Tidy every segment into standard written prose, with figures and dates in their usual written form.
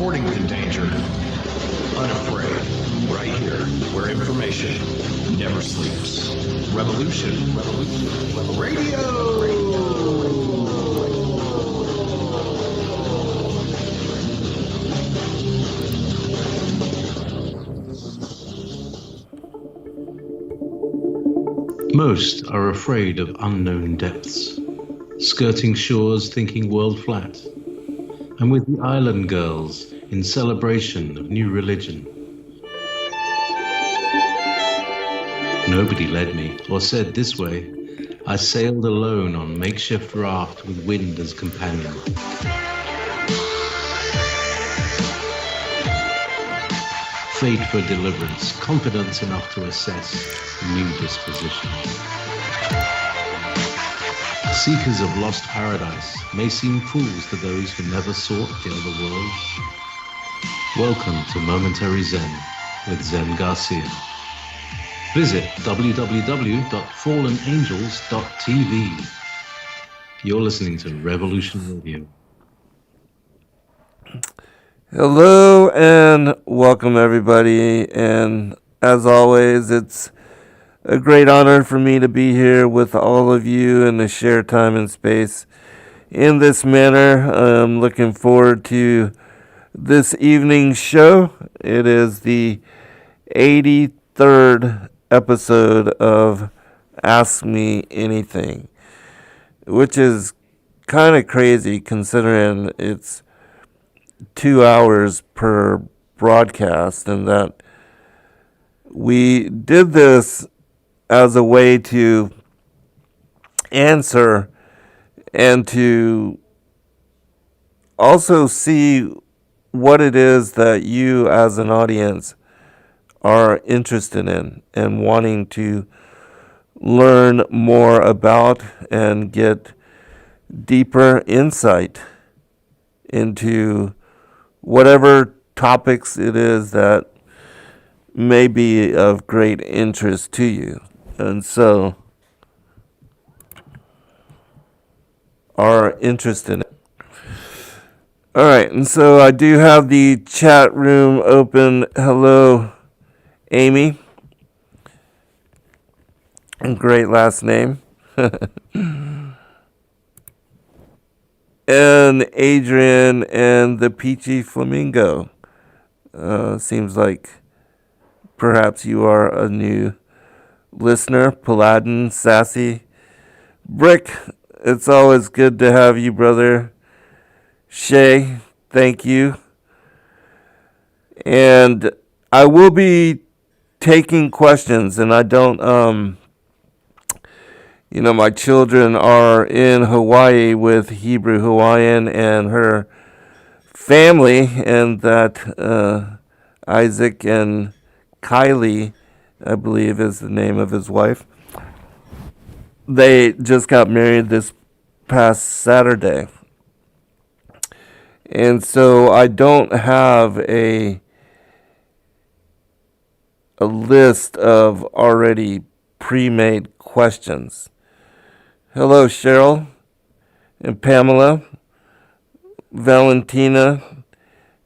reporting to danger. Unafraid. Right here, where information never sleeps. Revolution. Radio! Most are afraid of unknown depths, skirting shores thinking world flat. I'm with the island girls in celebration of new religion. Nobody led me or said this way. I sailed alone on makeshift raft with wind as companion. Fate for deliverance, confidence enough to assess new disposition. Seekers of lost paradise may seem fools to those who never sought the other worlds. Welcome to Momentary Zen with Zen Garcia. Visit www.fallenangels.tv. You're listening to Revolution Radio. Hello and welcome everybody, and as always it's a great honor for me to be here with all of you and to share time and space in this manner. I'm looking forward to this evening's show. It is the 83rd episode of Ask Me Anything, which is kind of crazy considering it's 2 hours per broadcast, and that we did this as a way to answer and to also see what it is that you as an audience are interested in and wanting to learn more about and get deeper insight into whatever topics it is that may be of great interest to you. And so, are interested in it. All right, and so I do have the chat room open. Hello, Amy. Great last name. And Adrian and the Peachy Flamingo. Seems like perhaps you are a new listener. Paladin, Sassy, Brick, it's always good to have you, brother. Shay, thank you. And I will be taking questions, and I don't, my children are in Hawaii with Hebrew Hawaiian and her family, and that Isaac and Kylie, I believe is the name of his wife, they just got married this past Saturday. And so I don't have a list of already pre-made questions. Hello, Cheryl and Pamela, Valentina,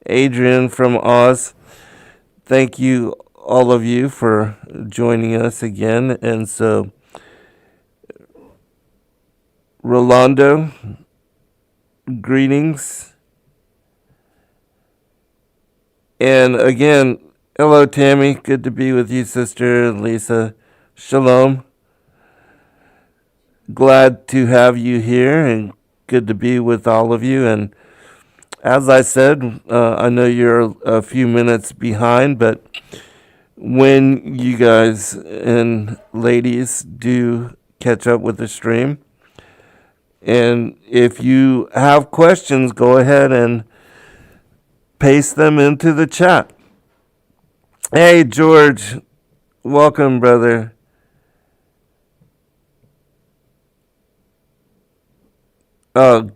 Adrian from Oz. Thank you, all of you, for joining us again. And so, Rolando, greetings. And again, hello, Tammy. Good to be with you, sister. Lisa, shalom. Glad to have you here, and good to be with all of you. And as I said, I know you're a few minutes behind, but when you guys and ladies do catch up with the stream, and if you have questions, go ahead and paste them into the chat. Hey, George, welcome, brother. Oh,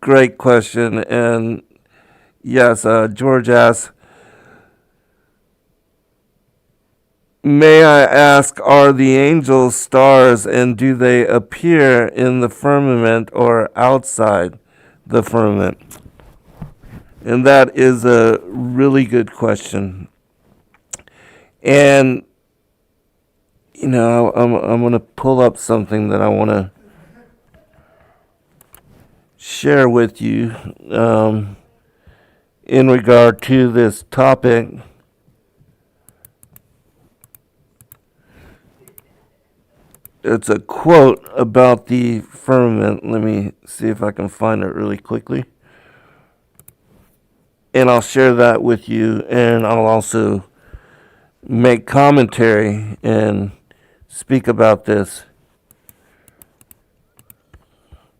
great question. And yes, George asks, may I ask, are the angels stars, and do they appear in the firmament or outside the firmament? And that is a really good question. And, I'm going to pull up something that I want to share with you in regard to this topic. It's a quote about the firmament. Let me see if I can find it really quickly. And I'll share that with you, and I'll also make commentary and speak about this.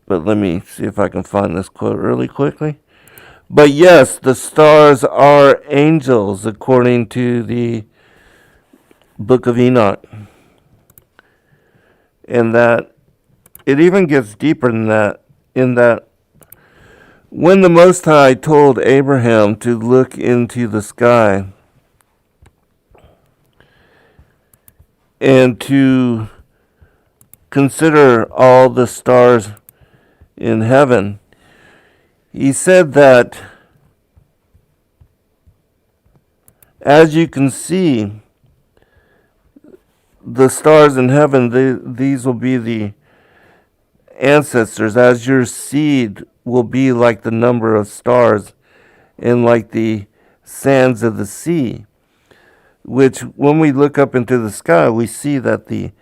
But let me see if I can find this quote really quickly. But yes, the stars are angels according to the book of Enoch. And that it even gets deeper than that, in that when the Most High told Abraham to look into the sky and to consider all the stars in heaven, he said that, as you can see, the stars in heaven, these will be the ancestors, as your seed will be like the number of stars and like the sands of the sea, which when we look up into the sky, we see that the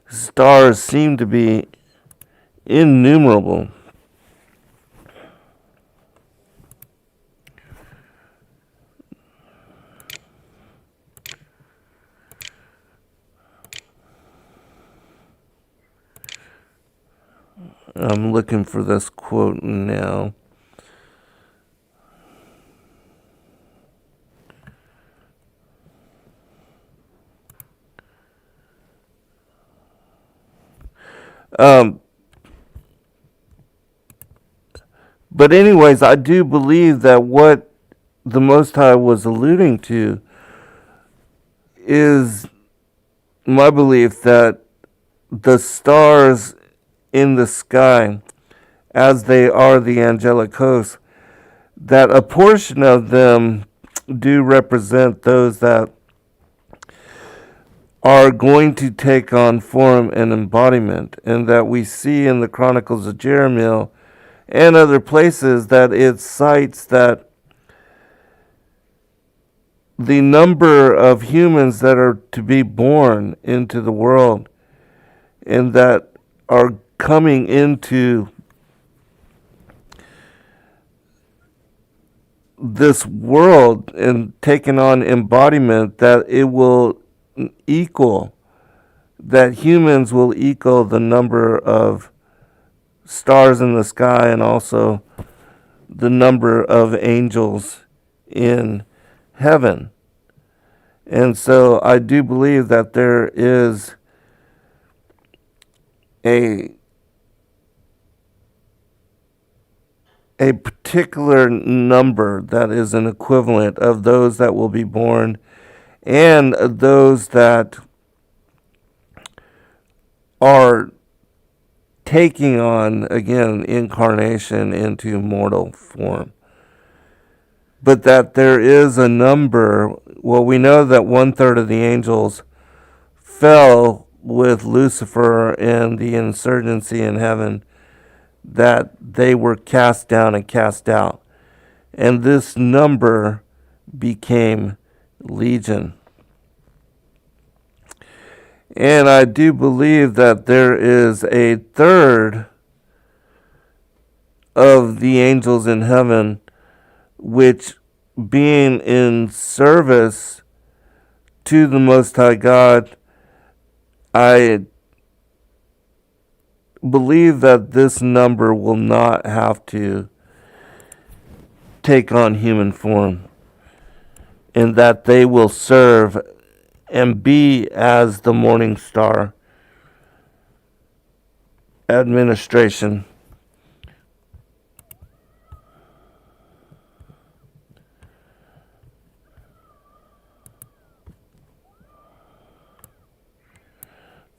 stars seem to be innumerable. I'm looking for this quote now. But anyways, I do believe that what the Most High was alluding to is my belief that the stars in the sky, as they are the angelic hosts, that a portion of them do represent those that are going to take on form and embodiment, and that we see in the Chronicles of Jeremiah and other places that it cites that the number of humans that are to be born into the world and that are coming into this world and taking on embodiment, that it will equal, that humans will equal the number of stars in the sky and also the number of angels in heaven. And so I do believe that there is a particular number that is an equivalent of those that will be born and those that are taking on, again, incarnation into mortal form. But that there is a number, well, we know that 1/3 of the angels fell with Lucifer and the insurgency in heaven, that they were cast down and cast out. And this number became legion. And I do believe that there is a third of the angels in heaven, which, being in service to the Most High God, I believe that this number will not have to take on human form, and that they will serve and be as the morning star administration.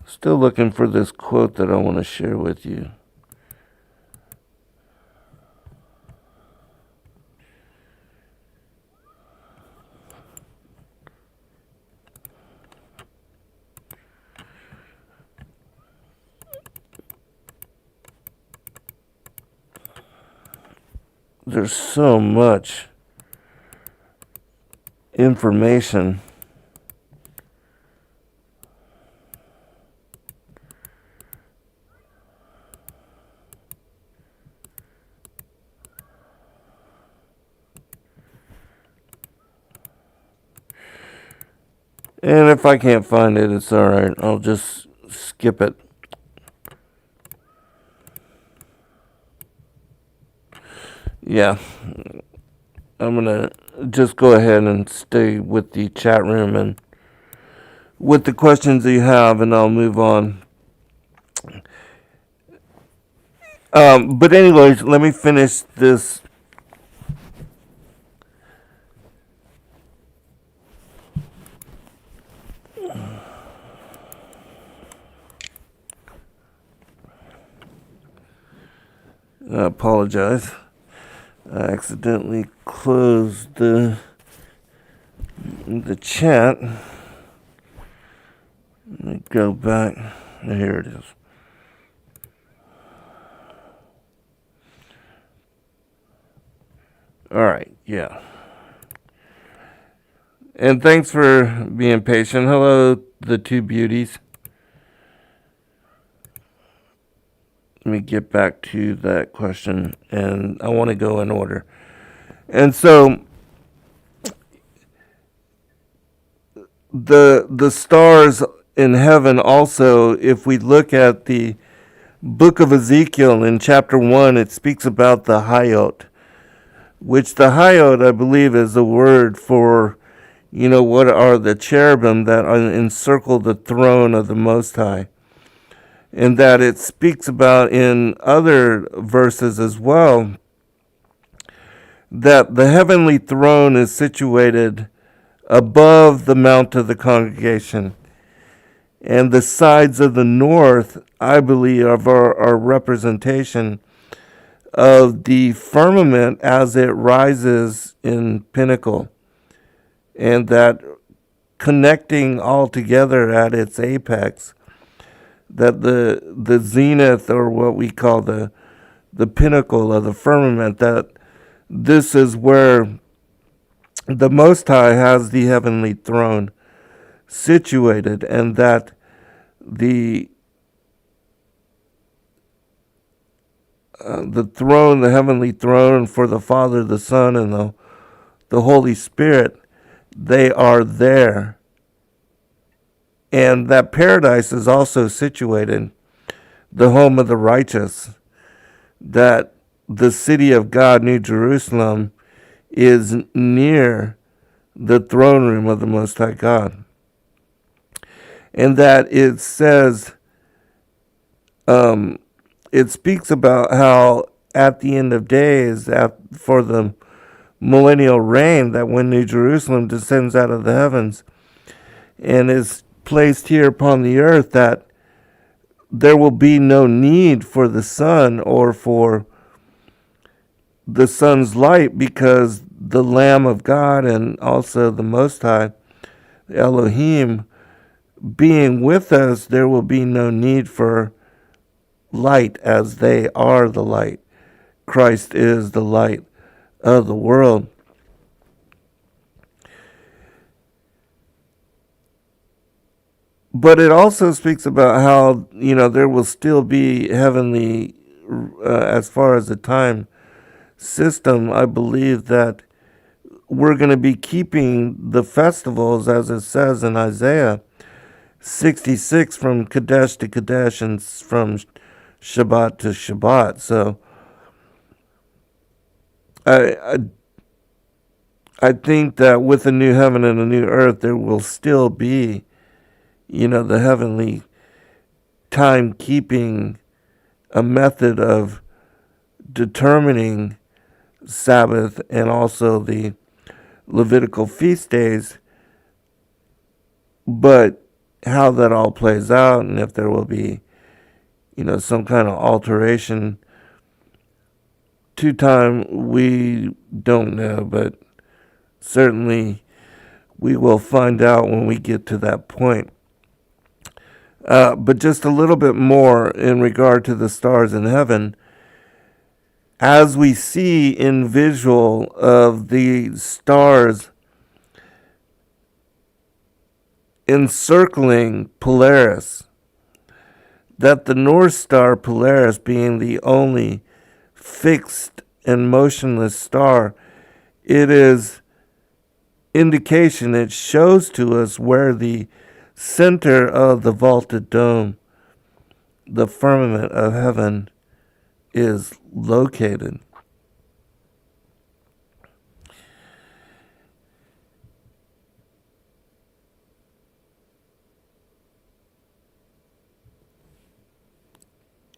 Still looking for this quote that I want to share with you. there's so much information. And if I can't find it, it's alright. I'll just skip it. Yeah. I'm going to just go ahead and stay with the chat room and with the questions that you have, and I'll move on. But anyways, let me finish this. I apologize. I accidentally closed the chat. Let me go back. Here it is. All right, yeah. And thanks for being patient. Hello, the two beauties. Let me get back to that question, and I want to go in order. And so, the stars in heaven also, if we look at the book of Ezekiel in chapter 1, it speaks about the Hayot, which the Hayot, I believe, is a word for, what are the cherubim that encircle the throne of the Most High. And that it speaks about in other verses as well, that the heavenly throne is situated above the mount of the congregation. And the sides of the north, I believe, are representation of the firmament as it rises in pinnacle. And that connecting all together at its apex, that the zenith, or what we call the pinnacle of the firmament, that this is where the Most High has the heavenly throne situated, and that the throne, the heavenly throne for the Father, the Son, and the Holy Spirit, they are there. And that paradise is also situated, the home of the righteous, that the city of God, New Jerusalem, is near the throne room of the Most High God. And that it says, it speaks about how at the end of days, for the millennial reign, that when New Jerusalem descends out of the heavens and is placed here upon the earth, that there will be no need for the sun or for the sun's light, because the Lamb of God and also the Most High, Elohim, being with us, there will be no need for light, as they are the light. Christ is the light of the world. But it also speaks about how, there will still be heavenly, as far as the time system, I believe that we're going to be keeping the festivals, as it says in Isaiah 66, from Kadesh to Kadesh and from Shabbat to Shabbat. So I think that with a new heaven and a new earth, there will still be, the heavenly timekeeping, a method of determining Sabbath and also the Levitical feast days. But how that all plays out, and if there will be, some kind of alteration to time, we don't know. But certainly we will find out when we get to that point. But just a little bit more in regard to the stars in heaven. as we see in visual of the stars encircling Polaris, that the North Star Polaris, being the only fixed and motionless star, it is indication, it shows to us where the center of the vaulted dome, the firmament of heaven, is located.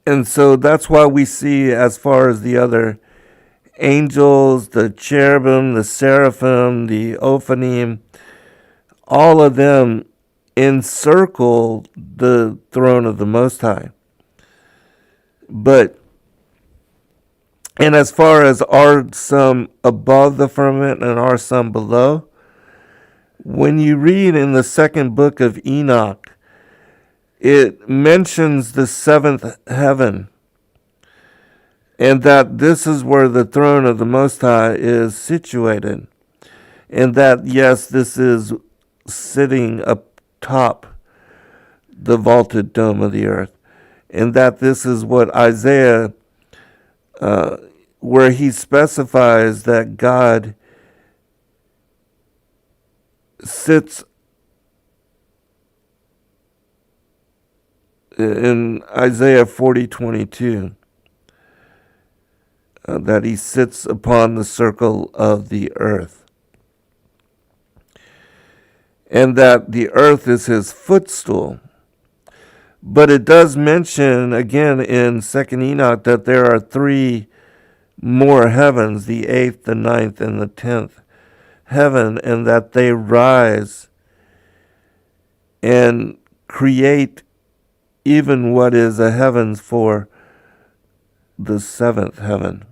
And so that's why we see, as far as the other angels, the cherubim, the seraphim, the ophanim, all of them encircle the throne of the Most High. And as far as are some above the firmament and are some below, when you read in the second book of Enoch, it mentions the seventh heaven, and that this is where the throne of the Most High is situated. And that, yes, this is sitting up top the vaulted dome of the earth. And that this is what Isaiah, where he specifies that God sits in Isaiah 40:22, that he sits upon the circle of the earth, and that the earth is his footstool. But it does mention again in 2nd Enoch that there are 3 more heavens, the 8th, the 9th, and the 10th heaven, and that they rise and create even what is a heavens for the 7th heaven.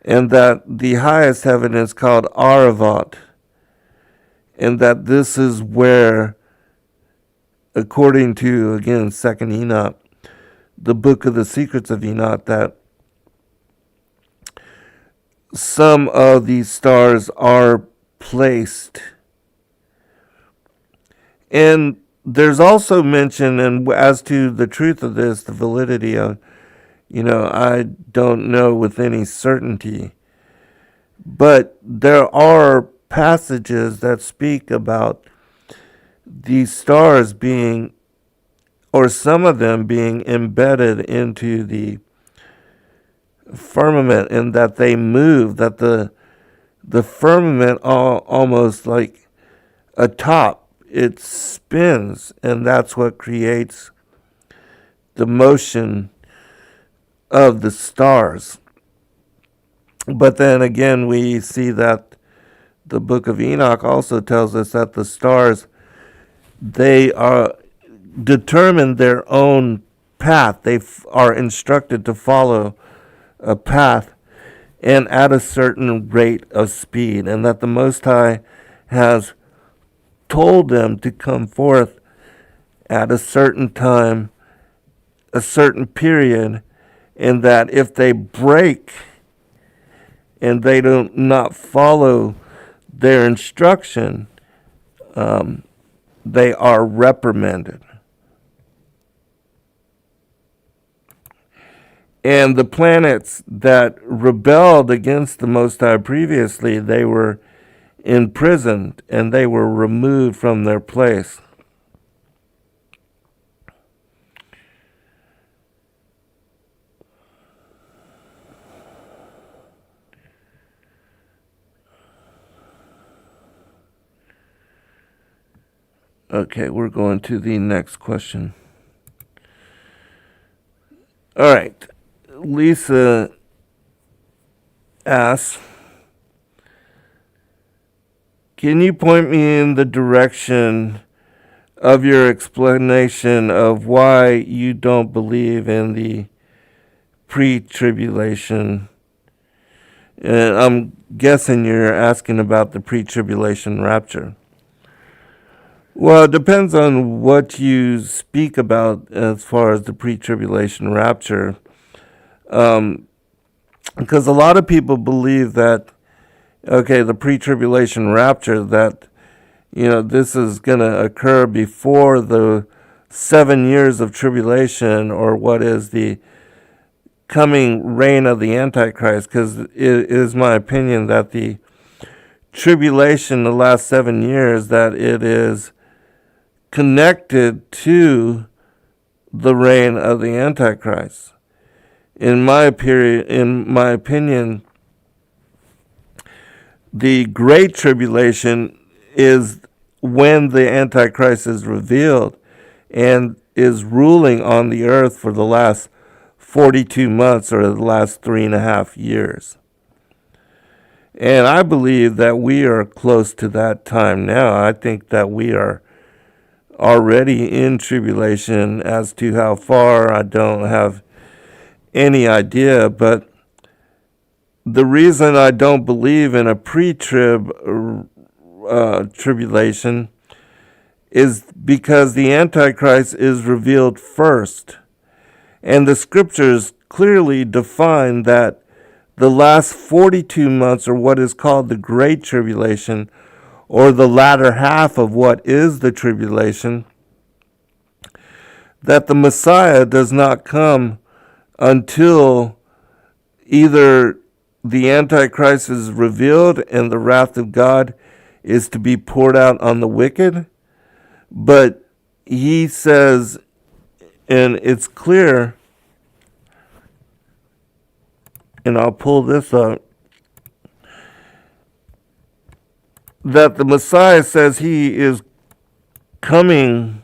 And that the highest heaven is called Aravat, and that this is where, according to, again, 2nd Enoch, the book of the secrets of Enoch, that some of these stars are placed. And there's also mention, and as to the truth of this, the validity of, I don't know with any certainty, but there are passages that speak about these stars being, or some of them being embedded into the firmament, and that they move, that the firmament almost like a top, it spins, and that's what creates the motion of the stars. But then again, we see that the book of Enoch also tells us that the stars, they are determine their own path. They are instructed to follow a path and at a certain rate of speed, and that the Most High has told them to come forth at a certain time, a certain period, and that if they break and they do not follow their instruction, they are reprimanded. And the planets that rebelled against the Most High previously, they were imprisoned and they were removed from their place. Okay, we're going to the next question. All right. Lisa asks, can you point me in the direction of your explanation of why you don't believe in the pre-tribulation? And I'm guessing you're asking about the pre-tribulation rapture. Well, it depends on what you speak about as far as the pre-tribulation rapture. because a lot of people believe that, okay, the pre-tribulation rapture, that, this is going to occur before the 7 years of tribulation, or what is the coming reign of the Antichrist, because it is my opinion that the tribulation, the last 7 years, that it is connected to the reign of the Antichrist. In my opinion, the Great Tribulation is when the Antichrist is revealed and is ruling on the earth for the last 42 months, or the last 3.5 years. And I believe that we are close to that time now. I think that we are already in tribulation. As to how far, I don't have any idea, but the reason I don't believe in a pre-trib tribulation is because the Antichrist is revealed first. And the scriptures clearly define that the last 42 months are what is called the Great Tribulation, or the latter half of what is the tribulation, that the Messiah does not come until either the Antichrist is revealed and the wrath of God is to be poured out on the wicked. But he says, and it's clear, and I'll pull this up, that the Messiah says he is coming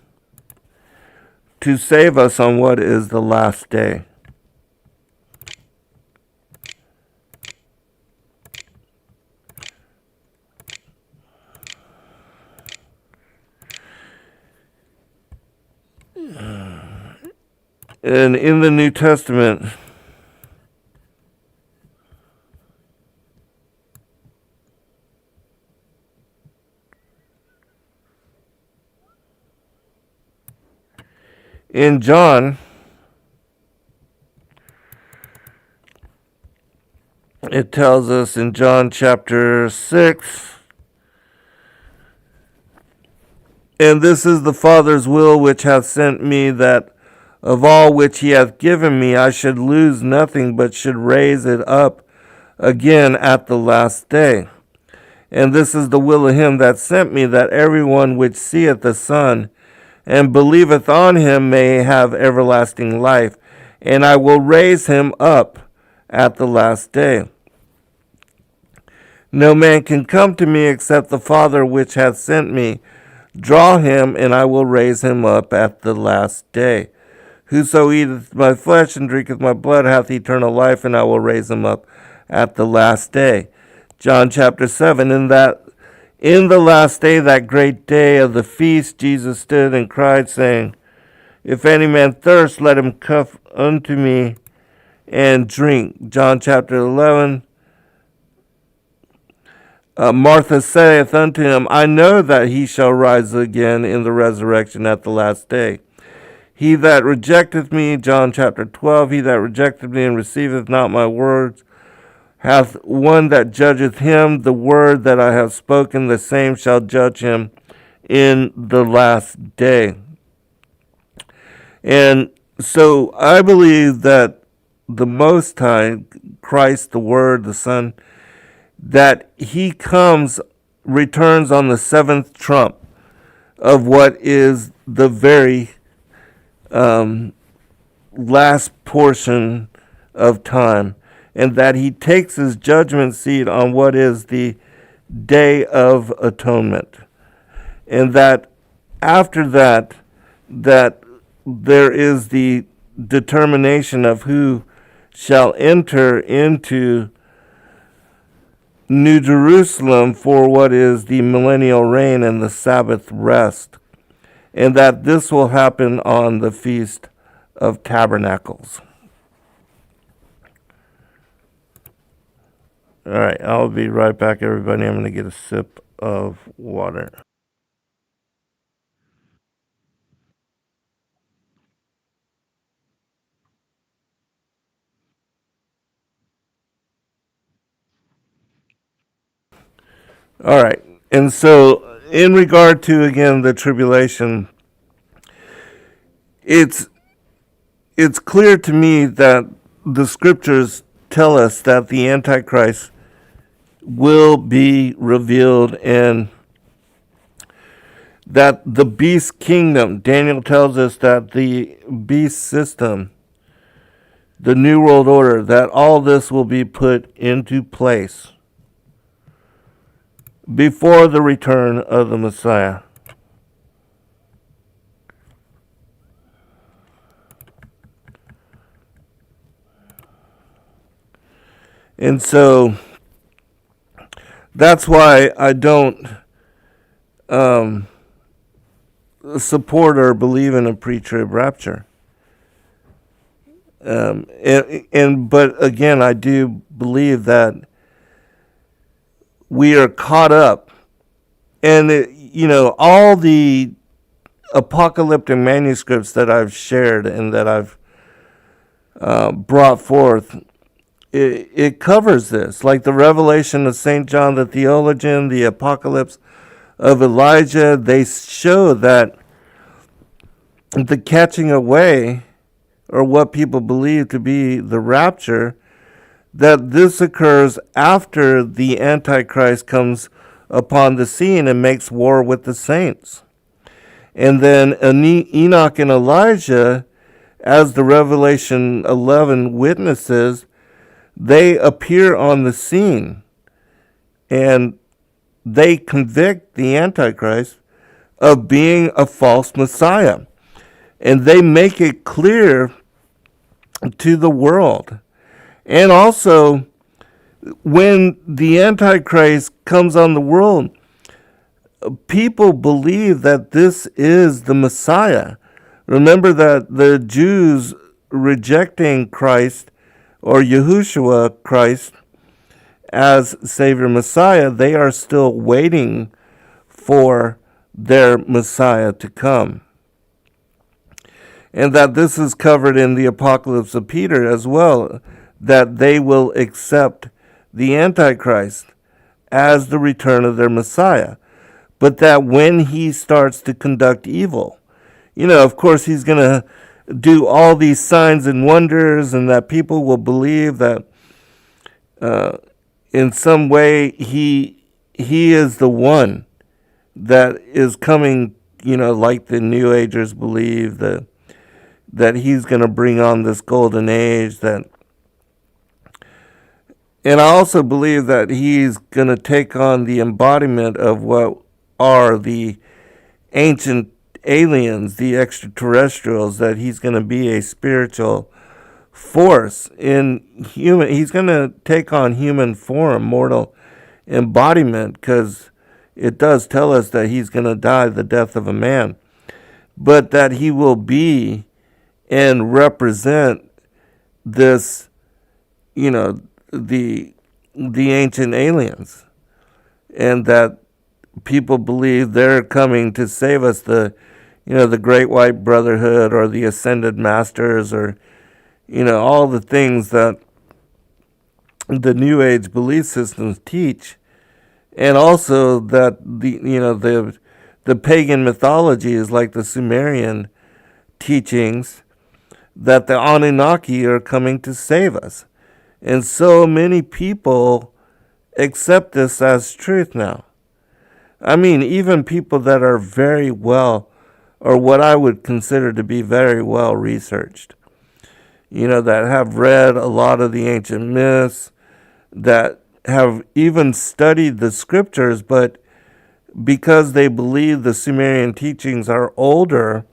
to save us on what is the last day. And in the New Testament, in John, it tells us in John chapter 6, and this is the Father's will which hath sent me, that of all which he hath given me I should lose nothing, but should raise it up again at the last day. And this is the will of him that sent me, that everyone which seeth the Son and believeth on him may have everlasting life, and I will raise him up at the last day. No man can come to me except the Father which hath sent me draw him, and I will raise him up at the last day. Whoso eateth my flesh and drinketh my blood hath eternal life, and I will raise him up at the last day. John chapter 7, in the last day, that great day of the feast, Jesus stood and cried, saying, If any man thirst, let him come unto me and drink. John chapter 11, Martha saith unto him, I know that he shall rise again in the resurrection at the last day. He that rejecteth me, John chapter 12, he that rejecteth me and receiveth not my words, hath one that judgeth him. The word that I have spoken, the same shall judge him in the last day. And so I believe that the Most High, Christ, the Word, the Son, that he comes, returns on the seventh trump of what is the very last portion of time, and that he takes his judgment seat on what is the Day of Atonement, and that after that, that there is the determination of who shall enter into New Jerusalem for what is the millennial reign and the Sabbath rest, and that this will happen on the Feast of Tabernacles. All right, I'll be right back, everybody. I'm going to get a sip of water. All right. And so, in regard to, again, the tribulation, it's clear to me that the scriptures tell us that the Antichrist will be revealed, and that the beast kingdom, Daniel tells us that the beast system, the New World Order, that all this will be put into place before the return of the Messiah. And so that's why I don't support or believe in a pre-trib rapture. But again, I do believe that we are caught up, and all the apocalyptic manuscripts that I've shared and that I've brought forth, it covers this, like the Revelation of St. John the Theologian, the Apocalypse of Elijah. They show that the catching away, or what people believe to be the rapture, that this occurs after the Antichrist comes upon the scene and makes war with the saints. And then Enoch and Elijah, as the Revelation 11 witnesses, they appear on the scene and they convict the Antichrist of being a false Messiah. And they make it clear to the world. And also, when the Antichrist comes on the world, people believe that this is the Messiah. Remember that the Jews rejecting Christ, or Yahushua Christ, as Savior Messiah, they are still waiting for their Messiah to come. And that this is covered in the Apocalypse of Peter as well, that they will accept the Antichrist as the return of their Messiah. But that when he starts to conduct evil, of course he's going to do all these signs and wonders, and that people will believe that in some way he is the one that is coming, like the New Agers believe, that he's going to bring on this golden age. And I also believe that he's going to take on the embodiment of what are the ancient aliens, the extraterrestrials, that he's going to be a spiritual force in human. He's going to take on human form, mortal embodiment, because it does tell us that he's going to die the death of a man, but that he will be and represent this, the ancient aliens, and that people believe they're coming to save us, the Great White Brotherhood, or the Ascended Masters, or all the things that the New Age belief systems teach, and also that the pagan mythologies, like the Sumerian teachings, that the Anunnaki are coming to save us. And so many people accept this as truth now. I mean, even people that are very well, or what I would consider to be very well researched, that have read a lot of the ancient myths, that have even studied the scriptures, but because they believe the Sumerian teachings are older,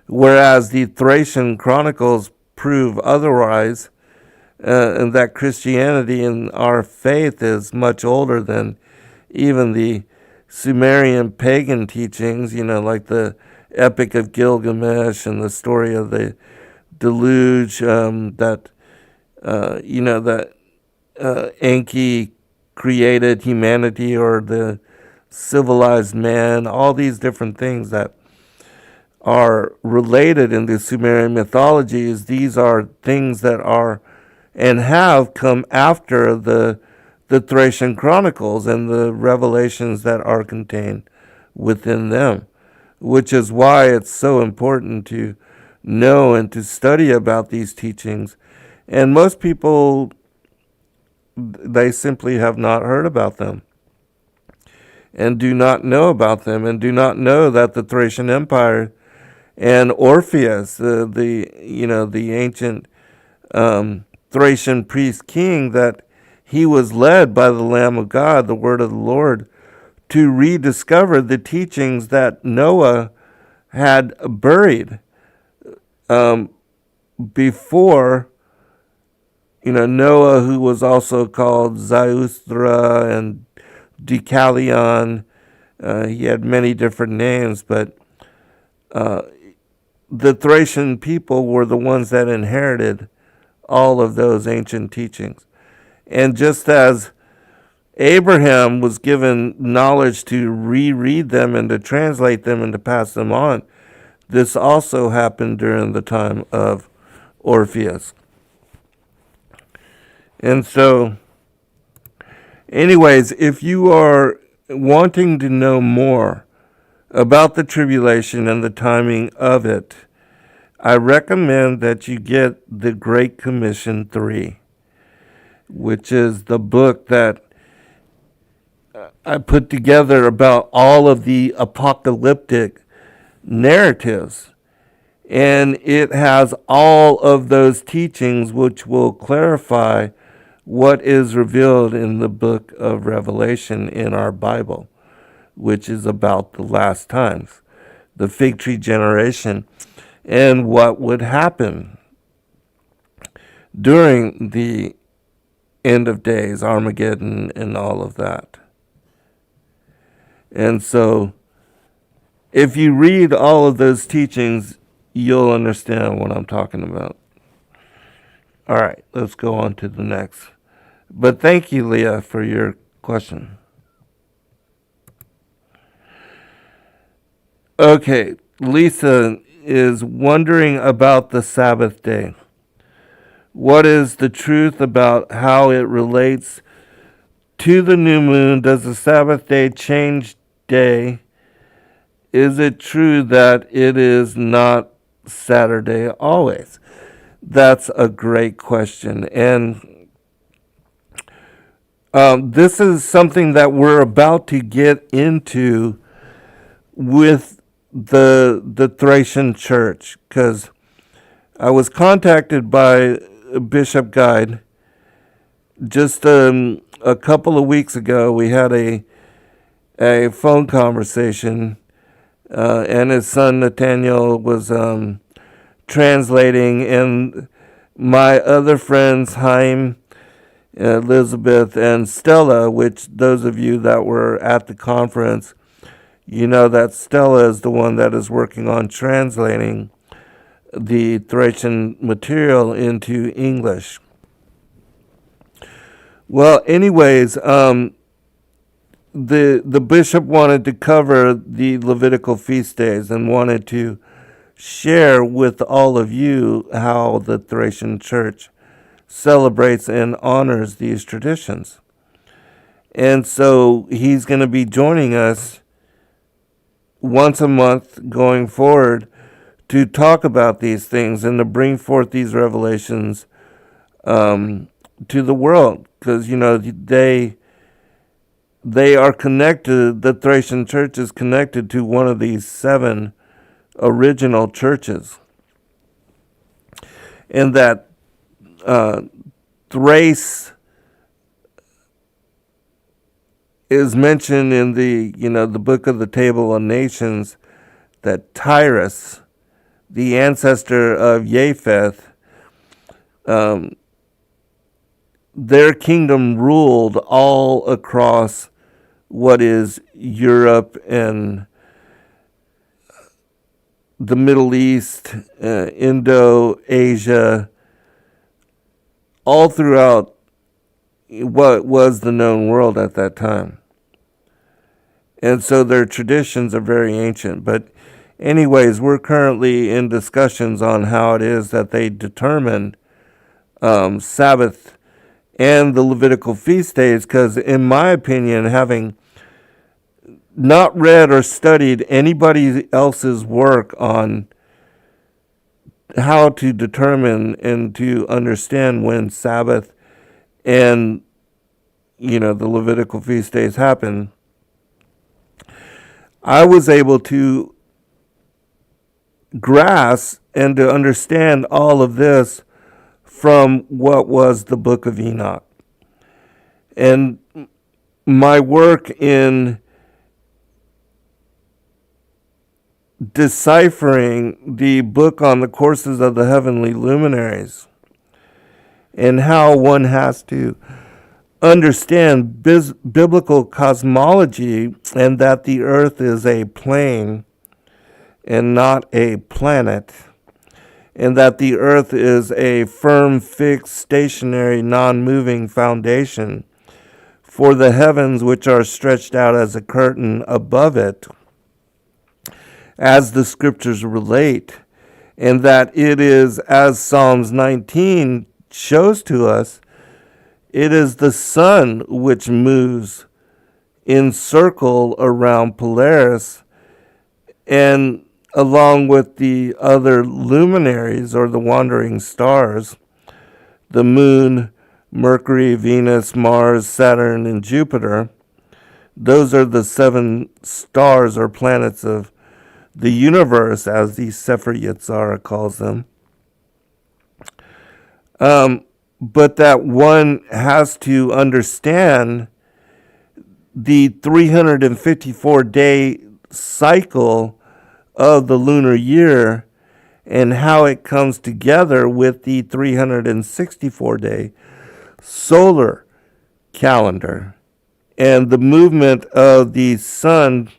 whereas the Thracian chronicles prove otherwise, and that Christianity and our faith is much older than even the Sumerian pagan teachings, like the Epic of Gilgamesh and the story of the deluge, that Enki created humanity, or the civilized man, all these different things that are related in the Sumerian mythologies. These are things that are and have come after the the Thracian Chronicles and the revelations that are contained within them, which is why it's so important to know and to study about these teachings. And most people, they simply have not heard about them and do not know about them, and do not know that the Thracian Empire and Orpheus, the ancient Thracian priest king, that he was led by the Lamb of God, the word of the Lord, to rediscover the teachings that Noah had buried before. Noah, who was also called Zarathustra and Deucalion, he had many different names, but the Thracian people were the ones that inherited all of those ancient teachings. And just as Abraham was given knowledge to reread them and to translate them and to pass them on, this also happened during the time of Orpheus. And so, anyways, if you are wanting to know more about the tribulation and the timing of it, I recommend that you get the Great Commission 3, which is the book that I put together about all of the apocalyptic narratives. And it has all of those teachings which will clarify what is revealed in the book of Revelation in our Bible, which is about the last times, the fig tree generation, and what would happen during the end of days, Armageddon, and all of that. And so, if you read all of those teachings, you'll understand what I'm talking about. All right, let's go on to the next. But thank you, Leah, for your question. Okay, Lisa is wondering about the Sabbath day. What is the truth about how it relates to the new moon? Does the Sabbath day change day? Is it true that it is not Saturday always? That's a great question. And this is something that we're about to get into with the Thracian church, because I was contacted by Bishop Guide just a couple of weeks ago. We had a phone conversation, and his son Nathaniel was translating, and my other friends, Chaim, Elizabeth, and Stella, which those of you that were at the conference, you know that Stella is the one that is working on translating the Thracian material into English. Well, anyways, the bishop wanted to cover the Levitical feast days and wanted to share with all of you how the Thracian church celebrates and honors these traditions. And so he's going to be joining us once a month going forward to talk about these things and to bring forth these revelations to the world, because they are connected. The Thracian church is connected to one of these 7 original churches, and that Thrace is mentioned in the book of the Table of Nations, that Tyrus, the ancestor of Japheth, their kingdom ruled all across what is Europe and the Middle East, Indo-Asia, all throughout what was the known world at that time. And so their traditions are very ancient. But anyways, we're currently in discussions on how it is that they determine Sabbath and the Levitical feast days, because in my opinion, having not read or studied anybody else's work on how to determine and to understand when Sabbath and the Levitical feast days happen, I was able to grasp and to understand all of this from what was the book of Enoch. And my work in deciphering the book on the courses of the heavenly luminaries and how one has to understand biblical cosmology, and that the earth is a plane and not a planet, and that the earth is a firm, fixed, stationary, non-moving foundation for the heavens, which are stretched out as a curtain above it, as the scriptures relate, and that it is, as Psalms 19 shows to us, it is the sun which moves in circle around Polaris, and along with the other luminaries or the wandering stars, the moon, Mercury, Venus, Mars, Saturn, and Jupiter. Those are the 7 stars or planets of the universe, as the Sefer Yetzirah calls them. But that one has to understand the 354-day cycle of the lunar year and how it comes together with the 364-day solar calendar and the movement of the sun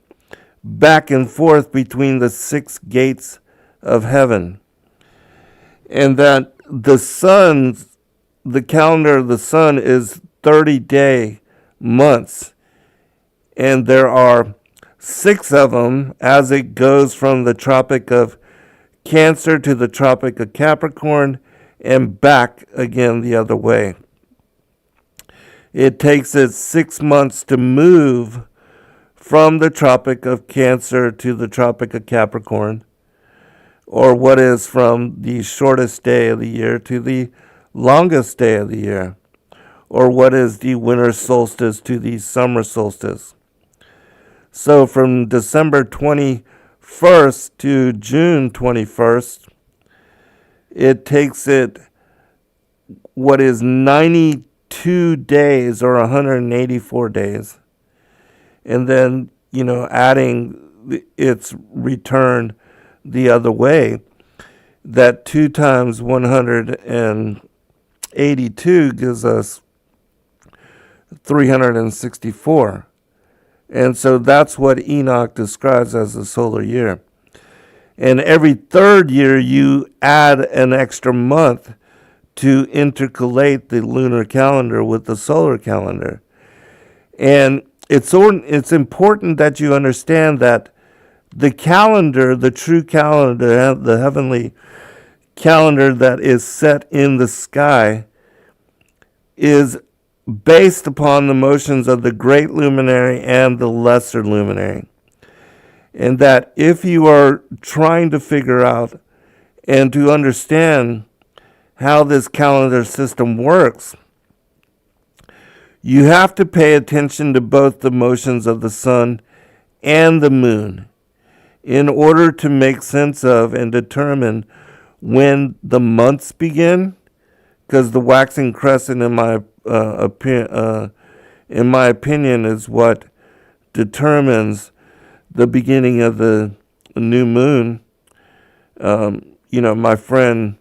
back and forth between the 6 gates of heaven. And that the calendar of the sun is 30-day months. And there are 6 of them as it goes from the Tropic of Cancer to the Tropic of Capricorn and back again the other way. It takes it 6 months to move from the Tropic of Cancer to the Tropic of Capricorn, or what is from the shortest day of the year to the longest day of the year, or what is the winter solstice to the summer solstice. So from December 21st to June 21st, it takes it what is 92 days or 184 days. And then, adding its return the other way, that 2 times 182 gives us 364. And so that's what Enoch describes as the solar year. And every 3rd year, you add an extra month to intercalate the lunar calendar with the solar calendar. And it's important that you understand that the calendar, the true calendar, the heavenly calendar that is set in the sky, is based upon the motions of the great luminary and the lesser luminary. And that if you are trying to figure out and to understand how this calendar system works, you have to pay attention to both the motions of the sun and the moon in order to make sense of and determine when the months begin, because the waxing crescent, in my opinion, is what determines the beginning of the new moon. My friend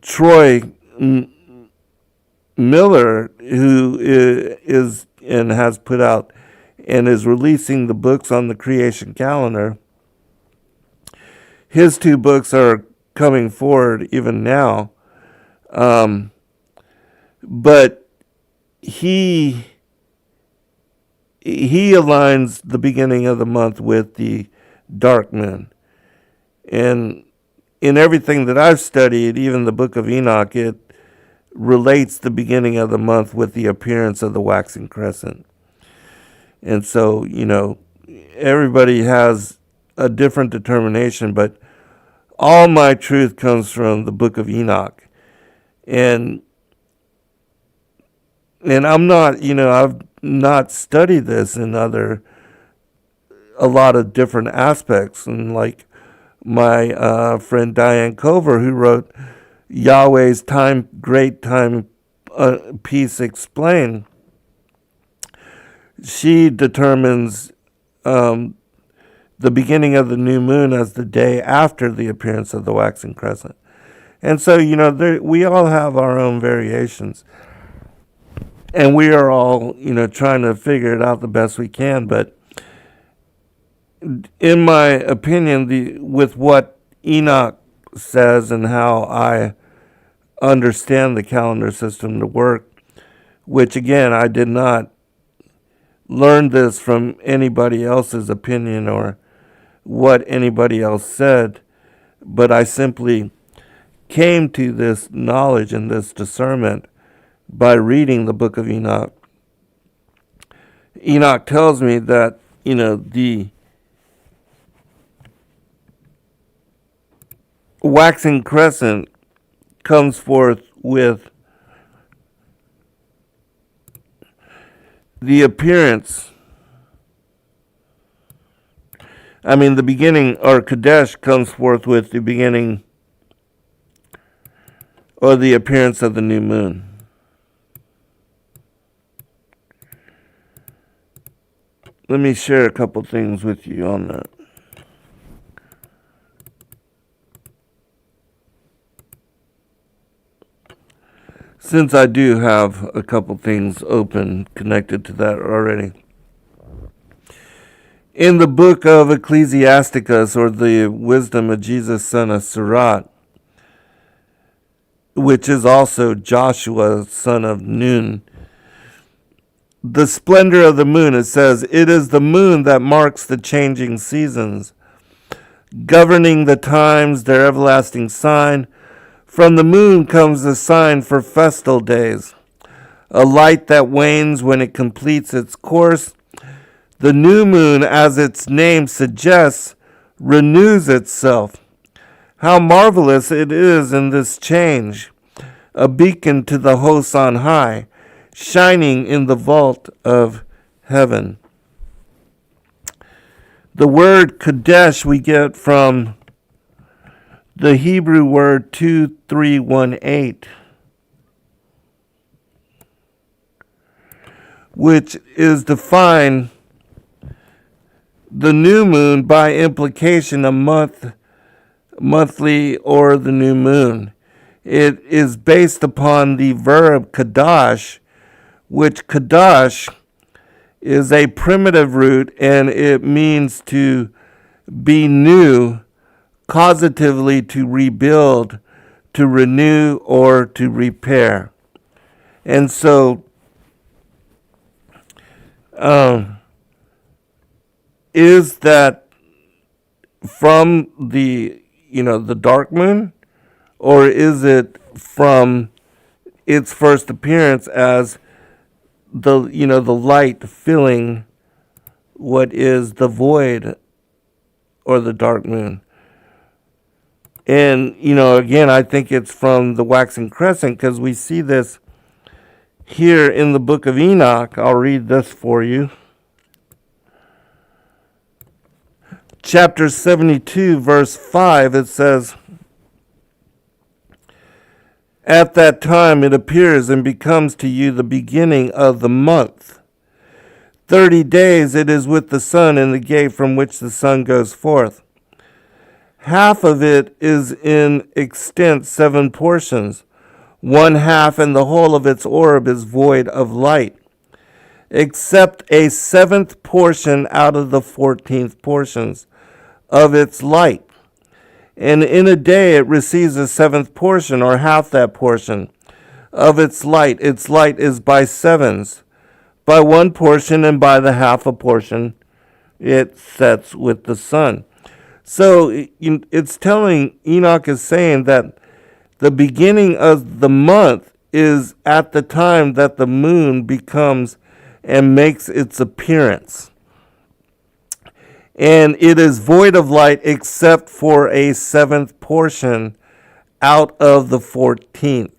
Troy Miller, who is and has put out and is releasing the books on the creation calendar, his 2 books are coming forward even now. But he aligns the beginning of the month with the dark moon. And in everything that I've studied, even the book of Enoch, relates the beginning of the month with the appearance of the waxing crescent. And so, everybody has a different determination, but all my truth comes from the book of Enoch. And I'm not, I've not studied this in a lot of different aspects. And like my friend Diane Cover, who wrote Yahweh's Great Time Piece Explained, she determines the beginning of the new moon as the day after the appearance of the waxing crescent. And so, we all have our own variations. And we are all, trying to figure it out the best we can. But in my opinion, with what Enoch says and how I understand the calendar system to work, which again, I did not learn this from anybody else's opinion or what anybody else said, but I simply came to this knowledge and this discernment by reading the book of Enoch. Enoch tells me that, the waxing crescent comes forth with the appearance. The beginning, or Kadesh, comes forth with the beginning or the appearance of the new moon. Let me share a couple things with you on that. Since I do have a couple things open connected to that already. In the book of Ecclesiasticus, or the wisdom of Jesus, son of Sirach, which is also Joshua, son of Nun, the splendor of the moon, it says, it is the moon that marks the changing seasons, governing the times, their everlasting sign. From the moon comes the sign for festal days, a light that wanes when it completes its course. The new moon, as its name suggests, renews itself. How marvelous it is in this change, a beacon to the hosts on high, shining in the vault of heaven. The word Kadesh we get from the Hebrew word 2318, which is defined the new moon by implication a monthly, or the new moon. It is based upon the verb kadash, which kadash is a primitive root, and it means to be new, causatively to rebuild, to renew, or to repair. And so is that from the dark moon, or is it from its first appearance as the light filling what is the void or the dark moon? And again, I think it's from the waxing crescent, because we see this here in the book of Enoch. I'll read this for you. Chapter 72, verse 5, it says, at that time it appears and becomes to you the beginning of the month. 30 days it is with the sun in the gate from which the sun goes forth. Half of it is in extent 7 portions. 1/2 and the whole of its orb is void of light, except a 7th portion out of the 14th portions of its light. And in a day it receives a 7th portion, or half that portion, of its light. Its light is by 7s, by 1 portion, and by the half a portion it sets with the sun. So it's telling, Enoch is saying that the beginning of the month is at the time that the moon becomes and makes its appearance. And it is void of light except for a seventh portion out of the 14th.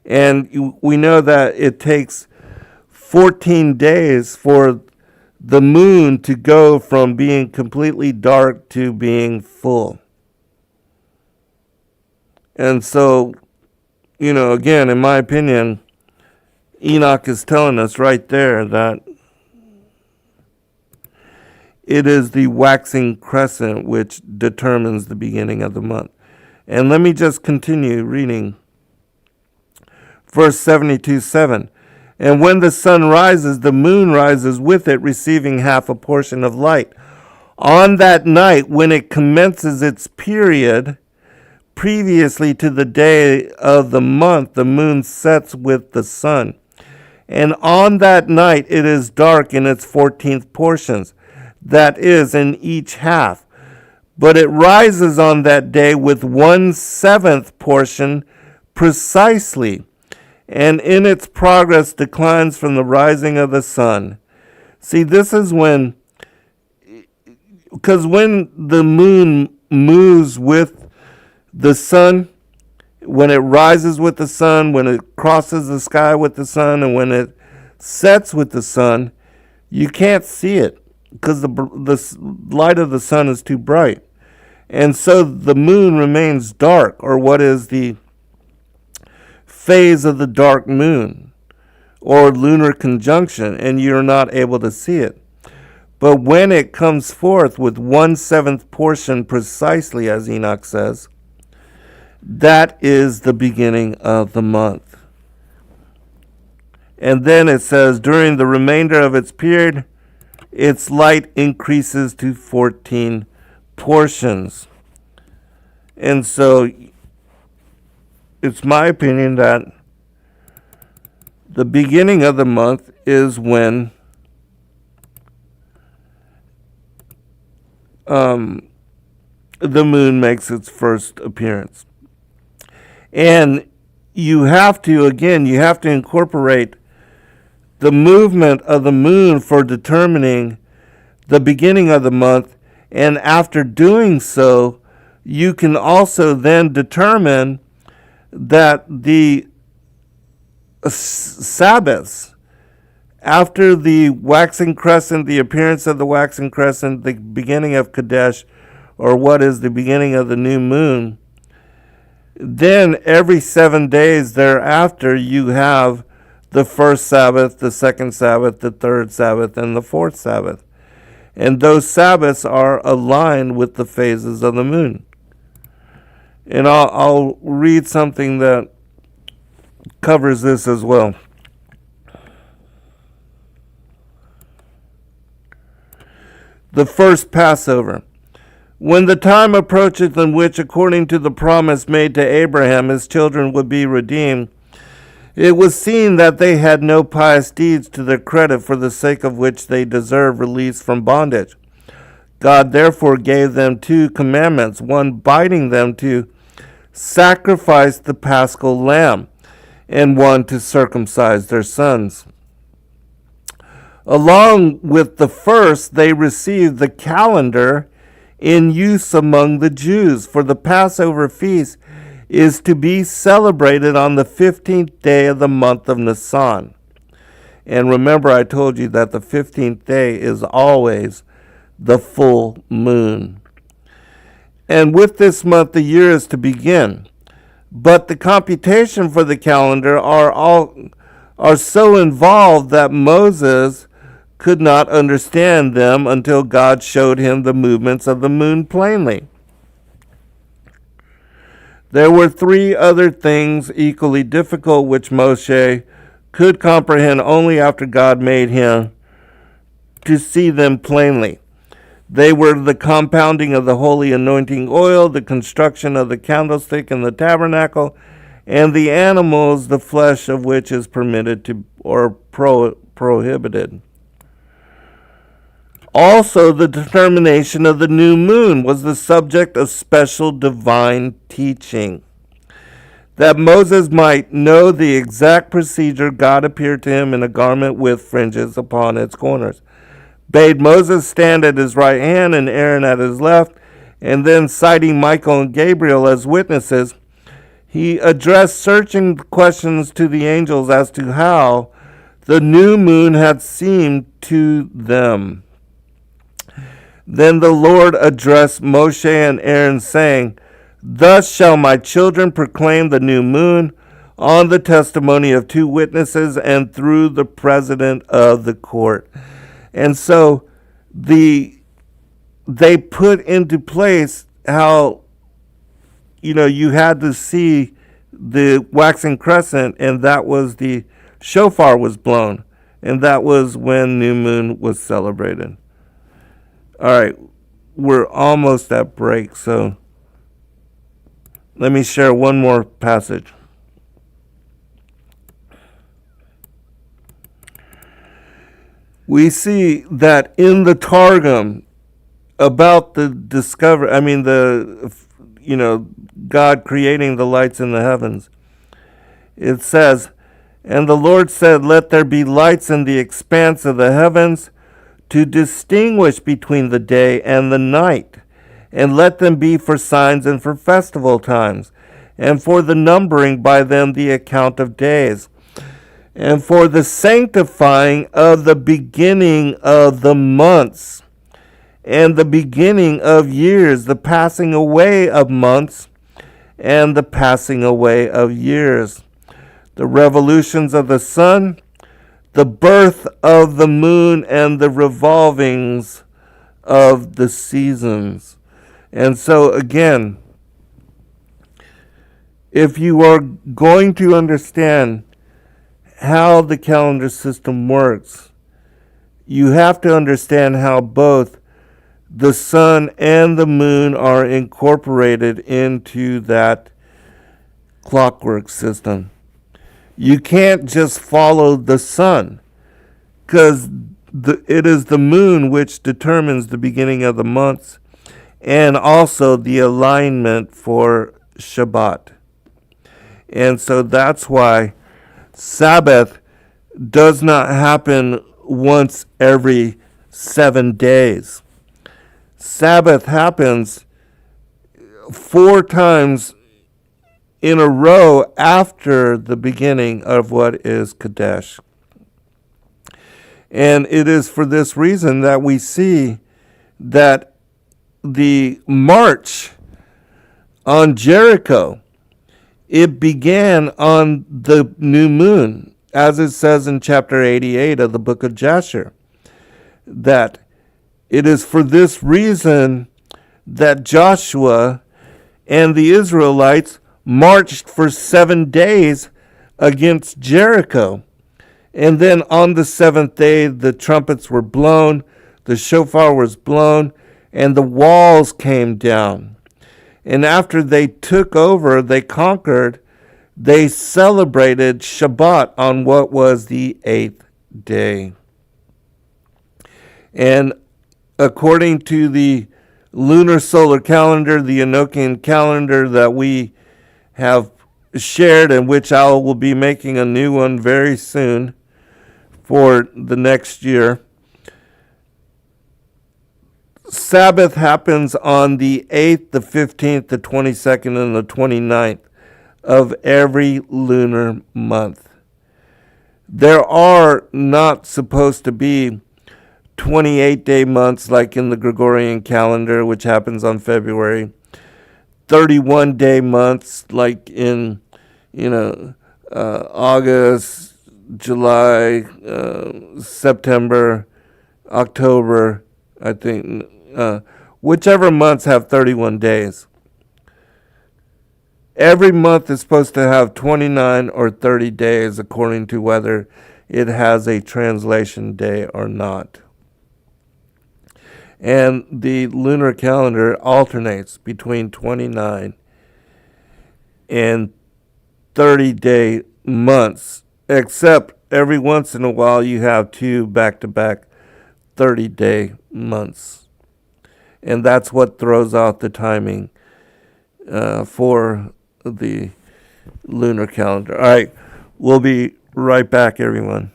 And we know that it takes 14 days for the moon to go from being completely dark to being full. And so, again, in my opinion, Enoch is telling us right there that it is the waxing crescent which determines the beginning of the month. And let me just continue reading. Verse 72:7. And when the sun rises, the moon rises with it, receiving half a portion of light. On that night, when it commences its period, previously to the day of the month, the moon sets with the sun. And on that night, it is dark in its 14th portions, that is, in each half. But it rises on that day with 1/7 portion precisely, and in its progress declines from the rising of the sun. See, this is because when the moon moves with the sun, when it rises with the sun, when it crosses the sky with the sun, and when it sets with the sun, you can't see it because the light of the sun is too bright. And so the moon remains dark, or what is the phase of the dark moon, or lunar conjunction, and you're not able to see it. But when it comes forth with 1/7 portion precisely, as Enoch says, that is the beginning of the month. And then it says, during the remainder of its period, its light increases to 14 portions. And so it's my opinion that the beginning of the month is when the moon makes its first appearance. And you have to incorporate the movement of the moon for determining the beginning of the month. And after doing so, you can also then determine that the Sabbaths, after the waxing crescent, the appearance of the waxing crescent, the beginning of Kadesh, or what is the beginning of the new moon, then every 7 days thereafter you have the first Sabbath, the second Sabbath, the third Sabbath, and the fourth Sabbath. And those Sabbaths are aligned with the phases of the moon. And I'll read something that covers this as well. The first Passover. When the time approacheth in which, according to the promise made to Abraham, his children would be redeemed, it was seen that they had no pious deeds to their credit, for the sake of which they deserve release from bondage. God therefore gave them 2 commandments, one bidding them to sacrifice the paschal lamb, and one to circumcise their sons. Along with the first, they received the calendar in use among the Jews, for the Passover feast is to be celebrated on the 15th day of the month of Nisan. And remember, I told you that the 15th day is always the full moon. And with this month, the year is to begin. But the computation for the calendar are so involved that Moses could not understand them until God showed him the movements of the moon plainly. There were 3 other things equally difficult which Moshe could comprehend only after God made him to see them plainly. They were the compounding of the holy anointing oil, the construction of the candlestick and the tabernacle, and the animals, the flesh of which is permitted to or prohibited. Also, the determination of the new moon was the subject of special divine teaching. That Moses might know the exact procedure, God appeared to him in a garment with fringes upon its corners, bade Moses stand at his right hand and Aaron at his left, and then citing Michael and Gabriel as witnesses, he addressed searching questions to the angels as to how the new moon had seemed to them. Then the Lord addressed Moshe and Aaron, saying, Thus shall my children proclaim the new moon on the testimony of 2 witnesses and through the president of the court. And so they put into place how, you had to see the waxing crescent, and that was the shofar was blown, and that was when new moon was celebrated. All right, we're almost at break, so let me share one more passage. We see that in the Targum about the God creating the lights in the heavens. It says, And the Lord said, Let there be lights in the expanse of the heavens to distinguish between the day and the night, and let them be for signs and for festival times, and for the numbering by them the account of days, and for the sanctifying of the beginning of the months, and the beginning of years, the passing away of months, and the passing away of years, the revolutions of the sun, the birth of the moon, and the revolvings of the seasons. And so again, if you are going to understand how the calendar system works, you have to understand how both the sun and the moon are incorporated into that clockwork system. You can't just follow the sun, because it is the moon which determines the beginning of the months and also the alignment for Shabbat. And so that's why Sabbath does not happen once every 7 days. Sabbath happens 4 times in a row after the beginning of what is Kadesh. And it is for this reason that we see that the march on Jericho, it began on the new moon, as it says in chapter 88 of the book of Jasher, that it is for this reason that Joshua and the Israelites marched for 7 days against Jericho. And then on the 7th day, the trumpets were blown, the shofar was blown, and the walls came down. And after they took over, they conquered, they celebrated Shabbat on what was the 8th day. And according to the lunar solar calendar, the Enochian calendar that we have shared, and which I will be making a new one very soon for the next year, Sabbath happens on the 8th, the 15th, the 22nd, and the 29th of every lunar month. There are not supposed to be 28-day months like in the Gregorian calendar, which happens on February, 31-day months like in, August, July, September, October, I think, whichever months have 31 days. Every month is supposed to have 29 or 30 days according to whether it has a translation day or not. And the lunar calendar alternates between 29 and 30-day months, except every once in a while you have 2 back-to-back 30-day months. And that's what throws out the timing for the lunar calendar. All right, we'll be right back, everyone.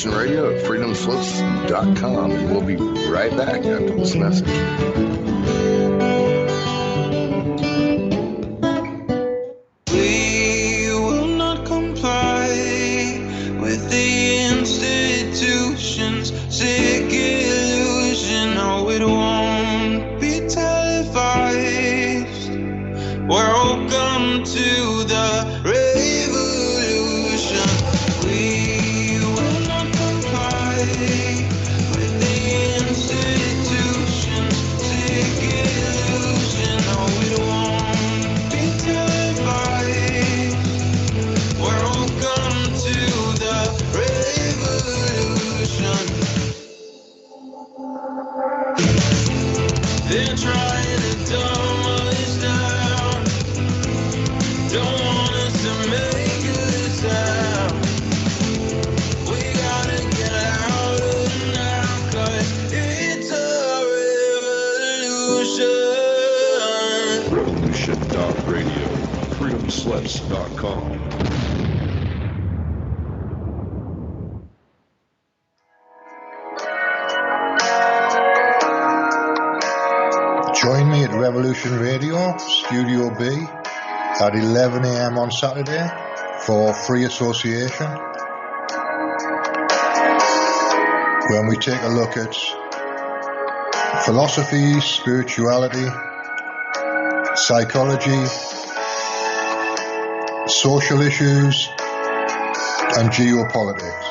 Radio at freedomslips.com, and we'll be right back after this message. We will not comply with the institution's sick illusion. No, it won't be televised. Welcome to the revolution. We will not comply with the institution's sick illusion. No, it won't be televised. Welcome to the revolution. They're trying to dumb us down. Don't want us to make a sound. We gotta get out of now, 'cause it's a revolution. Revolution.radio, freedomslips.com. Join me at Revolution Radio, Studio B, at 11 a.m. on Saturday for Free Association, when we take a look at philosophy, spirituality, psychology, social issues, and geopolitics.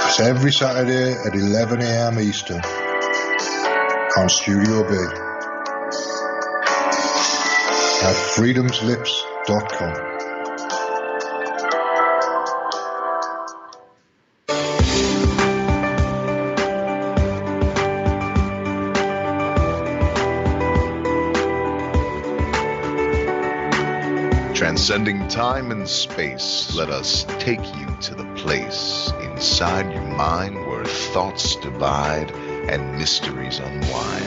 It's every Saturday at 11 a.m. Eastern on Studio B at freedomslips.com. Transcending time and space, let us take you to the place inside your mind where thoughts divide and mysteries unwind.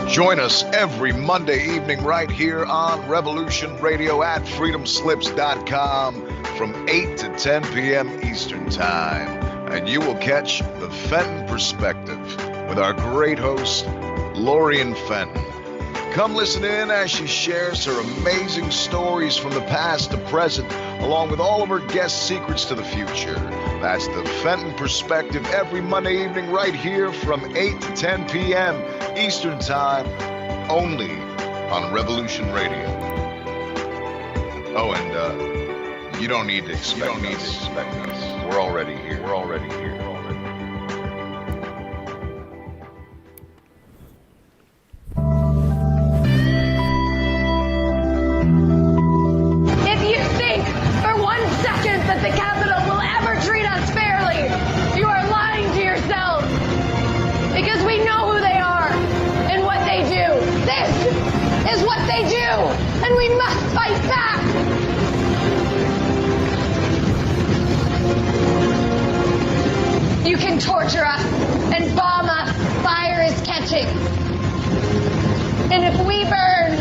Join us every Monday evening right here on Revolution Radio at freedomslips.com from 8 to 10 p.m. Eastern Time. And you will catch the Fenton Perspective with our great host, Lorian Fenton. Come listen in as she shares her amazing stories from the past to present, along with all of her guest secrets to the future. That's the Fenton Perspective every Monday evening right here from 8 to 10 p.m. Eastern Time, only on Revolution Radio. Oh, and you don't need to expect us. We're already here. If you think for 1 second that the Capitol will ever treat us fairly, you are lying to yourselves. Because we know who they are and what they do. This is what they do, and we must fight back. You can torture us and bomb us. Fire is catching. And if we burn,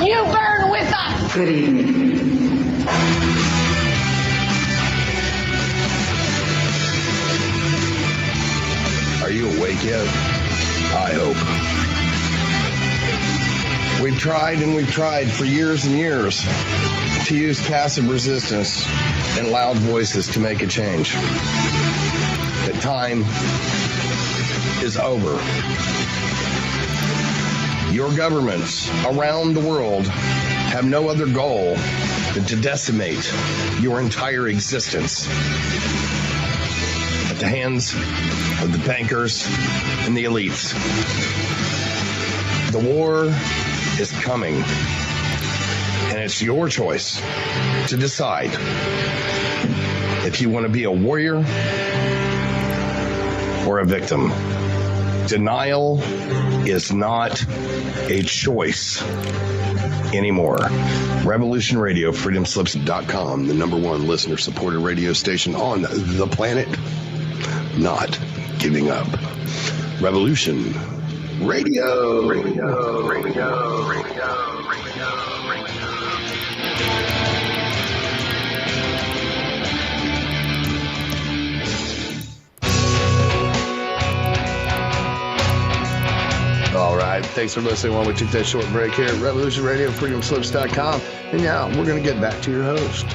you burn with us. Good evening. Are you awake yet? I hope. We've tried and we've tried for years and years to use passive resistance and loud voices to make a change. The time is over. Your governments around the world have no other goal and to decimate your entire existence at the hands of the bankers and the elites. The war is coming, and it's your choice to decide if you want to be a warrior or a victim. Denial is not a choice anymore. Revolution Radio, freedomslips.com, the #1 listener-supported radio station on the planet. Not giving up. Revolution Radio. All right, thanks for listening while we took that short break here at Revolution Radio, freedomslips.com. And now we're going to get back to your host.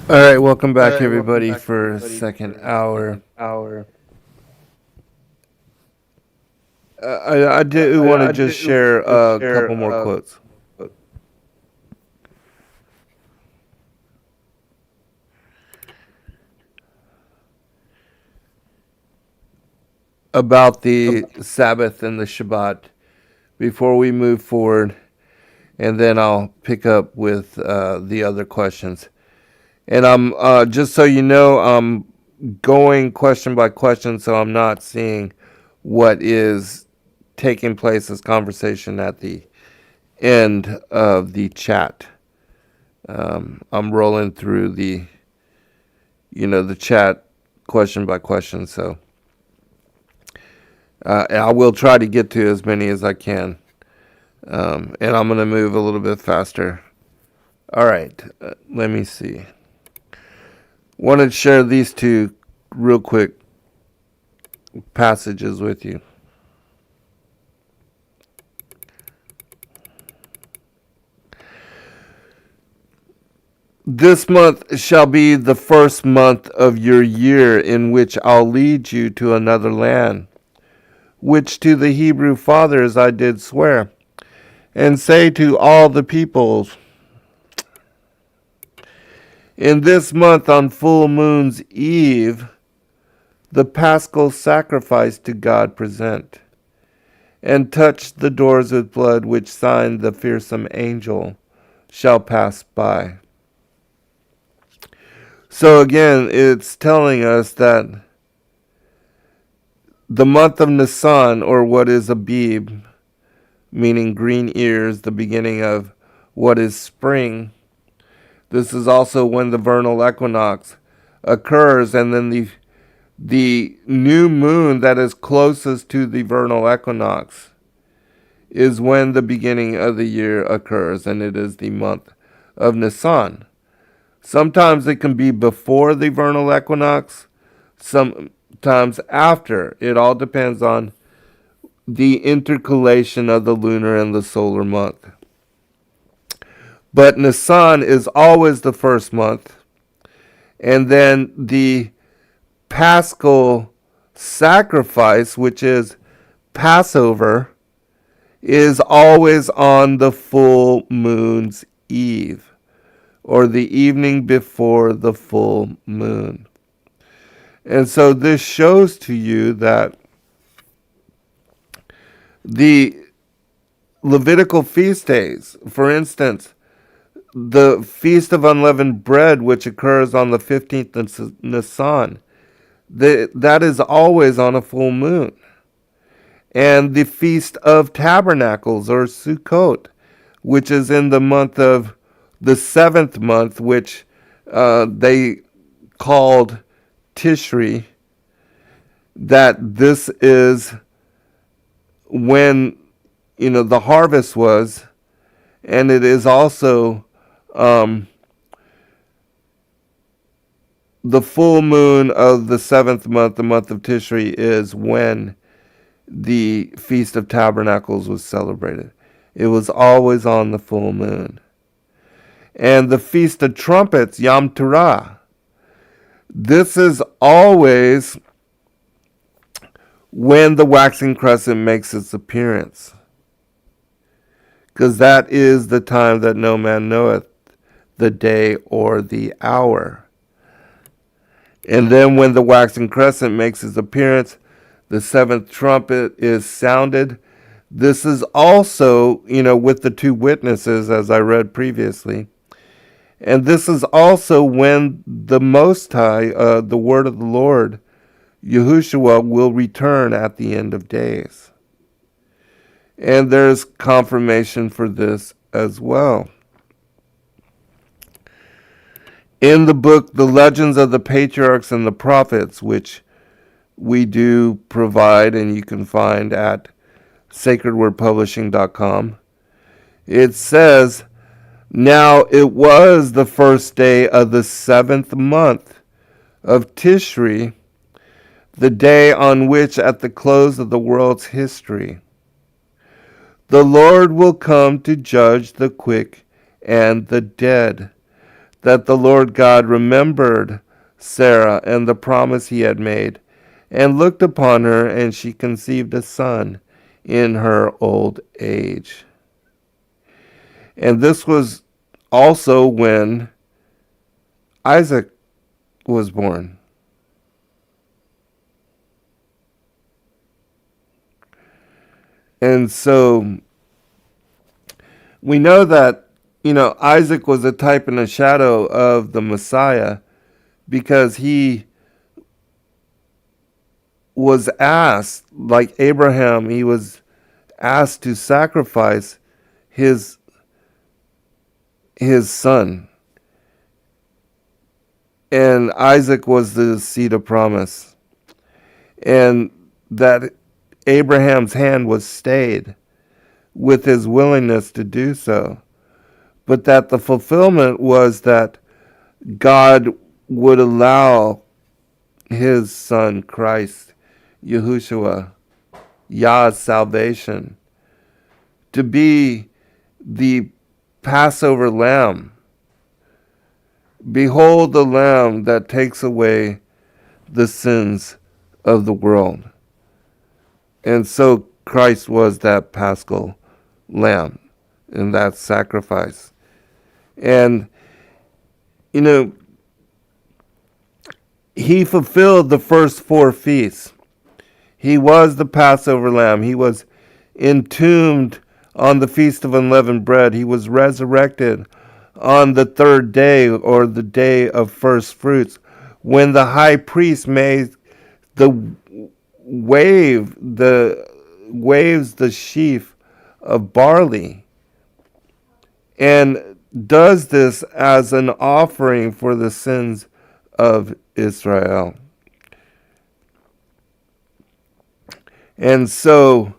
All right, welcome back, everybody, for a second hour. I do want to just share a couple more quotes. About the Sabbath and the Shabbat before we move forward, and then I'll pick up with the other questions. And I'm just so you know, I'm going question by question, so I'm not seeing what is taking place as conversation at the end of the chat. I'm rolling through the chat question by question, so I will try to get to as many as I can, and I'm going to move a little bit faster. All right, let me see. Wanted to share these two real quick passages with you. This month shall be the first month of your year in which I'll lead you to another land, which to the Hebrew fathers I did swear, and say to all the peoples, in this month on full moon's eve, the paschal sacrifice to God present, and touch the doors with blood, which sign the fearsome angel shall pass by. So again, it's telling us that the month of Nisan, or what is Abib, meaning green ears, the beginning of what is spring. This is also when the vernal equinox occurs, and then the new moon that is closest to the vernal equinox is when the beginning of the year occurs, and it is the month of Nisan. Sometimes it can be before the vernal equinox, sometimes after. It all depends on the intercalation of the lunar and the solar month. But Nisan is always the first month. And then the Paschal sacrifice, which is Passover, is always on the full moon's eve, or the evening before the full moon. And so this shows to you that the Levitical feast days, for instance, the Feast of Unleavened Bread, which occurs on the 15th of Nisan, that is always on a full moon. And the Feast of Tabernacles, or Sukkot, which is in the month of the 7th month, which they called Tishri, that this is when the harvest was, and it is also the full moon of the 7th month, the month of Tishri, is when the Feast of Tabernacles was celebrated. It was always on the full moon. And the Feast of Trumpets, Yom Teruah, this is always when the waxing crescent makes its appearance. Because that is the time that no man knoweth, the day or the hour. And then when the waxing crescent makes its appearance, the seventh trumpet is sounded. This is also, with the two witnesses, as I read previously. And this is also when the Most High, the word of the Lord, Yahushua, will return at the end of days. And there's confirmation for this as well. In the book, The Legends of the Patriarchs and the Prophets, which we do provide and you can find at sacredwordpublishing.com, it says, "Now it was the first day of the 7th month of Tishri, the day on which at the close of the world's history, the Lord will come to judge the quick and the dead, that the Lord God remembered Sarah and the promise he had made, and looked upon her, and she conceived a son in her old age." And this was also when Isaac was born. And so we know that, Isaac was a type and a shadow of the Messiah, because he was asked, like Abraham, he was asked to sacrifice his son. And Isaac was the seed of promise. And that Abraham's hand was stayed with his willingness to do so. But that the fulfillment was that God would allow his son, Christ, Yahushua, Yah's salvation, to be the Passover lamb. Behold the Lamb that takes away the sins of the world. And so Christ was that Paschal lamb in that sacrifice. And, he fulfilled the first 4 feasts. He was the Passover lamb. He was entombed on the Feast of Unleavened Bread. He was resurrected on the 3rd day, or the day of first fruits, when the high priest made waves the sheaf of barley, and does this as an offering for the sins of Israel. And so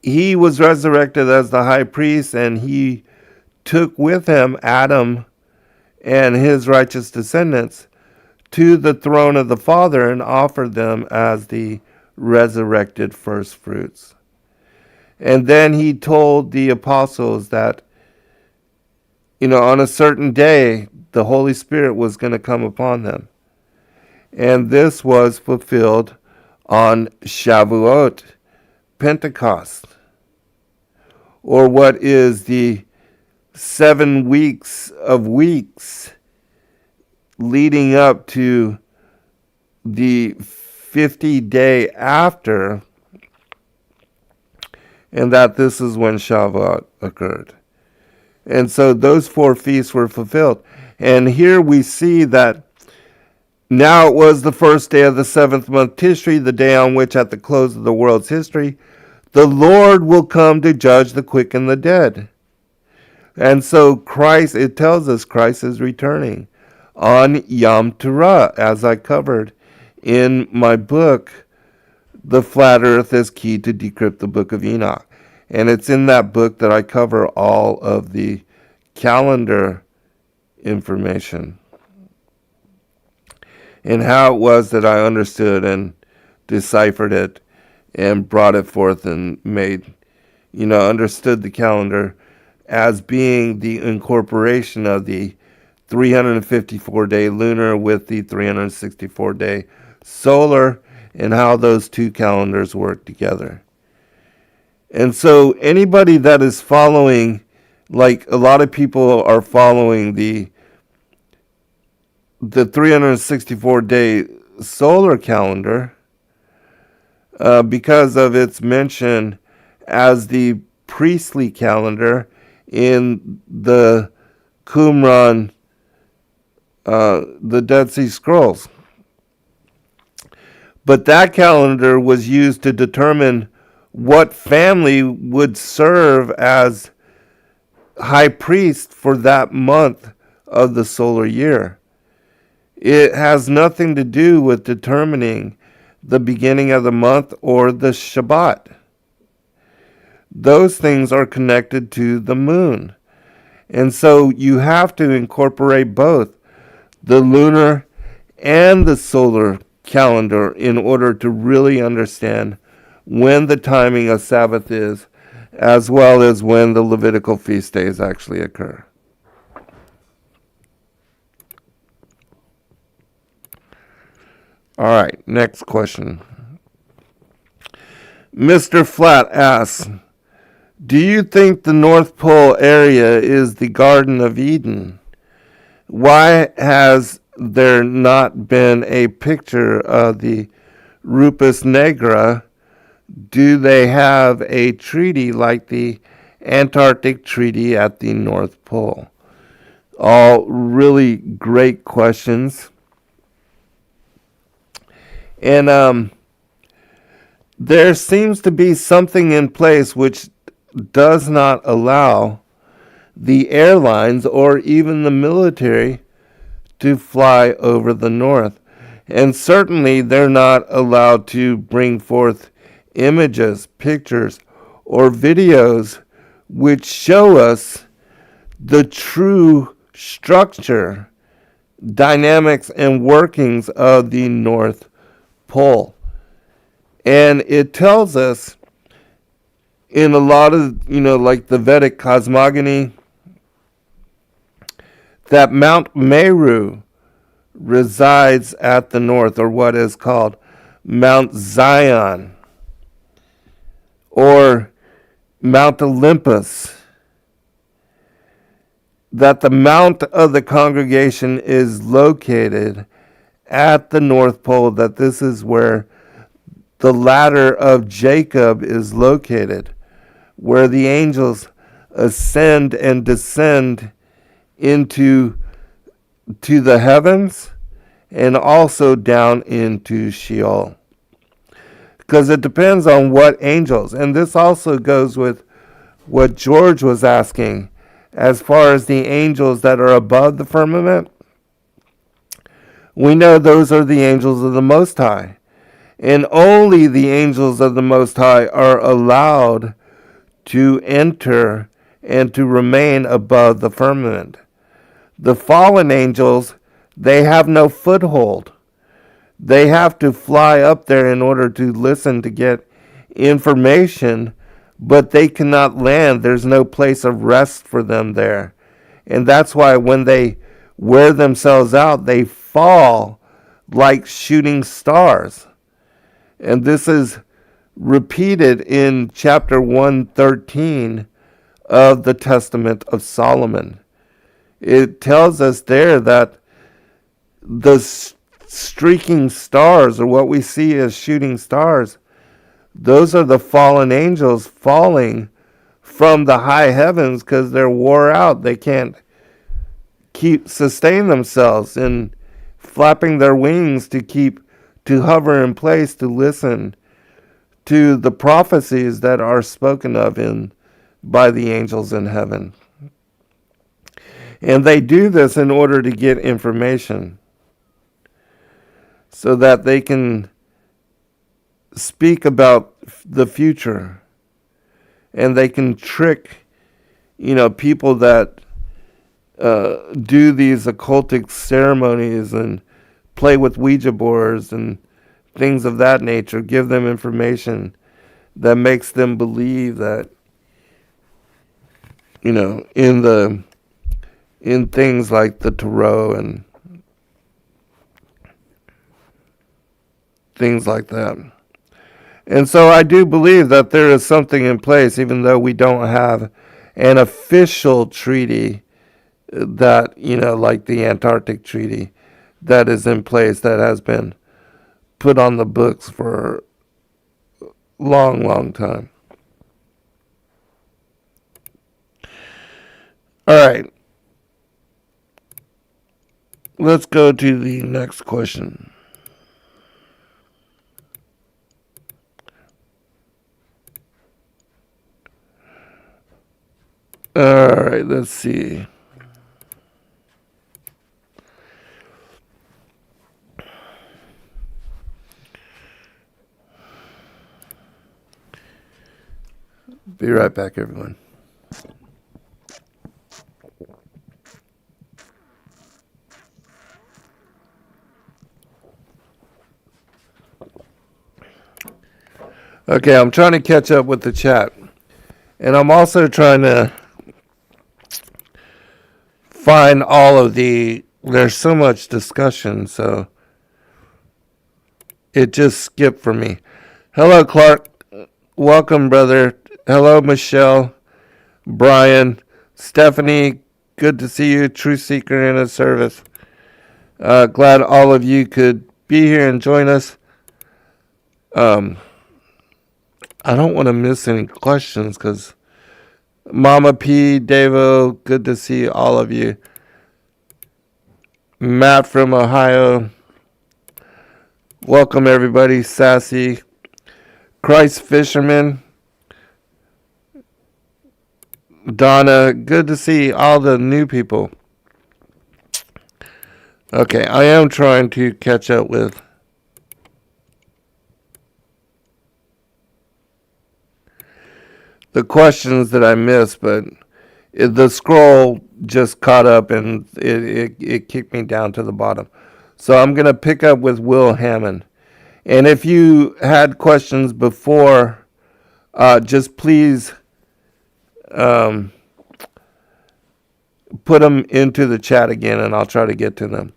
he was resurrected as the high priest, and he took with him Adam and his righteous descendants to the throne of the Father and offered them as the resurrected first fruits. And then he told the apostles that, on a certain day, the Holy Spirit was going to come upon them. And this was fulfilled on Shavuot, Pentecost, or what is the 7 weeks of weeks leading up to the 50th day after, and that this is when Shavuot occurred. And so those 4 feasts were fulfilled. And here we see that now it was the first day of the 7th month Tishri, the day on which at the close of the world's history, the Lord will come to judge the quick and the dead. And so Christ, it tells us Christ is returning on Yom Teruah, as I covered in my book, The Flat Earth is Key to Decrypt the Book of Enoch. And it's in that book that I cover all of the calendar information and how it was that I understood and deciphered it and brought it forth and made, understood the calendar as being the incorporation of the 354-day lunar with the 364-day solar, and how those two calendars work together. And so anybody that is following, like a lot of people are following the 364-day solar calendar, because of its mention as the priestly calendar in the Qumran, the Dead Sea Scrolls. But that calendar was used to determine what family would serve as high priest for that month of the solar year. It has nothing to do with determining the beginning of the month or the Shabbat. Those things are connected to the moon. And so you have to incorporate both the lunar and the solar calendar in order to really understand when the timing of Sabbath is, as well as when the Levitical feast days actually occur. All right, next question. Mr. Flat asks, do you think the North Pole area is the Garden of Eden? Why has there not been a picture of the Rupus Negra? Do they have a treaty like the Antarctic Treaty at the North Pole? All really great questions. And there seems to be something in place which does not allow the airlines or even the military to fly over the north. And certainly they're not allowed to bring forth images, pictures, or videos which show us the true structure, dynamics, and workings of the North Pole. And it tells us in a lot of, like the Vedic cosmogony, that Mount Meru resides at the north, or what is called Mount Zion, or Mount Olympus, that the Mount of the congregation is located at the North Pole, that this is where the ladder of Jacob is located, where the angels ascend and descend into the heavens and also down into Sheol. Because it depends on what angels, and this also goes with what George was asking as far as the angels that are above the firmament. We know those are the angels of the Most High, and only the angels of the Most High are allowed to enter and to remain above the firmament. The fallen angels, they have no foothold. They have to fly up there in order to listen to get information, but they cannot land. There's no place of rest for them there. And that's why when they wear themselves out, they fall like shooting stars. And this is repeated in chapter 113 of the Testament of Solomon. It tells us there that the streaking stars, or what we see as shooting stars, those are the fallen angels falling from the high heavens because they're wore out. They can't sustain themselves in flapping their wings to hover in place to listen to the prophecies that are spoken of by the angels in heaven. And they do this in order to get information so that they can speak about the future, and they can trick, people that do these occultic ceremonies and play with Ouija boards and things of that nature, give them information that makes them believe that, in things like the tarot things like that. And so I do believe that there is something in place, even though we don't have an official treaty that, like the Antarctic Treaty, that is in place, that has been put on the books for a long, long time. All right. Let's go to the next question. All right, let's see. Be right back, everyone. Okay, I'm trying to catch up with the chat. And I'm also trying to find all of there's so much discussion, so it just skipped for me. Hello, Clark. Welcome, brother. Hello, Michelle, Brian, Stephanie. Good to see you. True Seeker in a service. Glad all of you could be here and join us. I don't want to miss any questions because Mama P, Devo, good to see all of you. Matt from Ohio. Welcome, everybody. Sassy. Christ Fisherman. Donna, good to see all the new people. Okay, I am trying to catch up with the questions that I missed, but the scroll just caught up and it kicked me down to the bottom. So I'm going to pick up with Will Hammond. And if you had questions before, just please put them into the chat again and I'll try to get to them.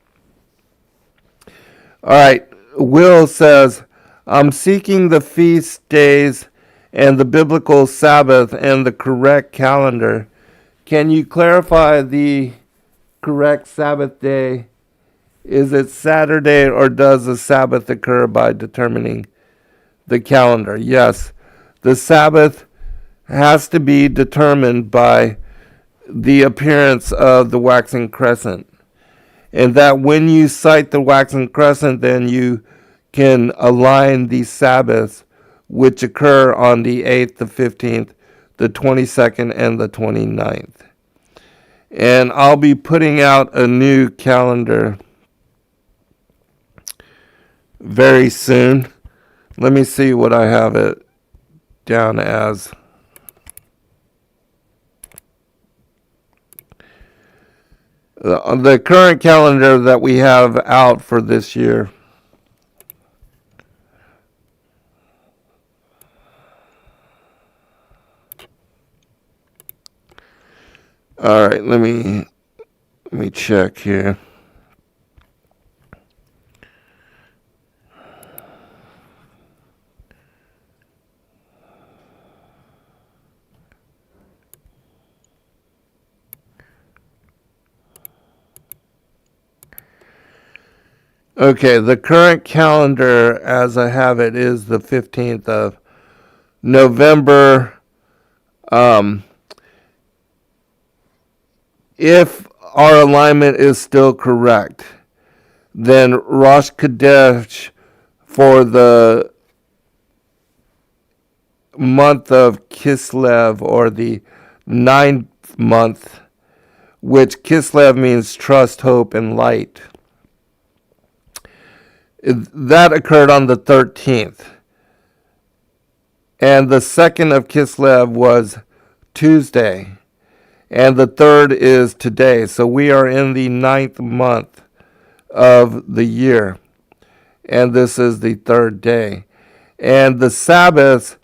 All right. Will says, I'm seeking the feast days and the biblical Sabbath and the correct calendar. Can you clarify the correct Sabbath day? Is it Saturday or does the Sabbath occur by determining the calendar? Yes, the Sabbath has to be determined by the appearance of the waxing crescent. And that when you sight the waxing crescent, then you can align the Sabbaths which occur on the 8th, the 15th, the 22nd, and the 29th. And I'll be putting out a new calendar very soon. Let me see what I have it down as. The current calendar that we have out for this year. All right, let me check here. Okay, the current calendar as I have it is the 15th of November. If our alignment is still correct, then Rosh Chodesh for the month of Kislev, or the 9th month, which Kislev means trust, hope, and light. That occurred on the 13th. And the 2nd of Kislev was Tuesday. And the 3rd is today. So we are in the 9th month of the year. And this is the 3rd day. And the Sabbath,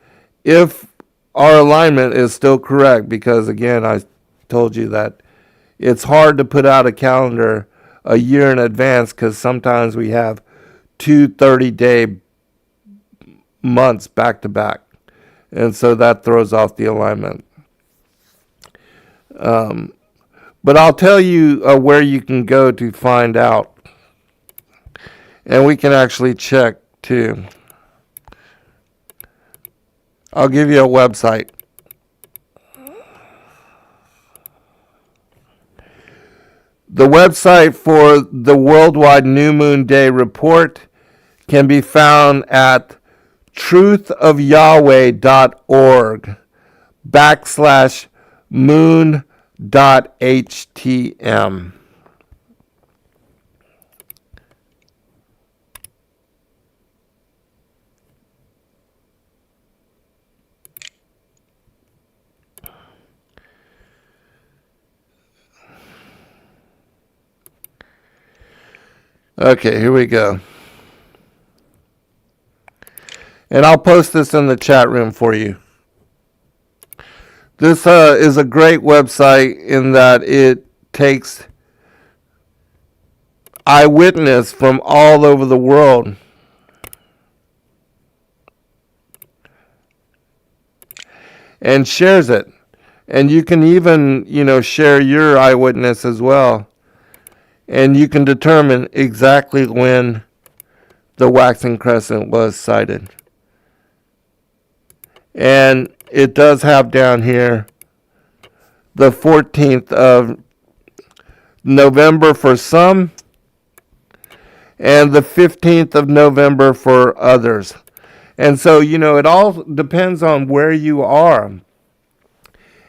if our alignment is still correct, because again, I told you that it's hard to put out a calendar a year in advance because sometimes we have two 30-day months back to back. And so that throws off the alignment. But I'll tell you where you can go to find out. And we can actually check too. I'll give you a website. The website for the Worldwide New Moon Day Report can be found at truthofyahweh.org/moon.htm. Okay, here we go. And I'll post this in the chat room for you. This is a great website in that it takes eyewitness from all over the world. And shares it. And you can even, share your eyewitness as well. And you can determine exactly when the waxing crescent was sighted. And it does have down here the 14th of November for some, and the 15th of November for others. And so, it all depends on where you are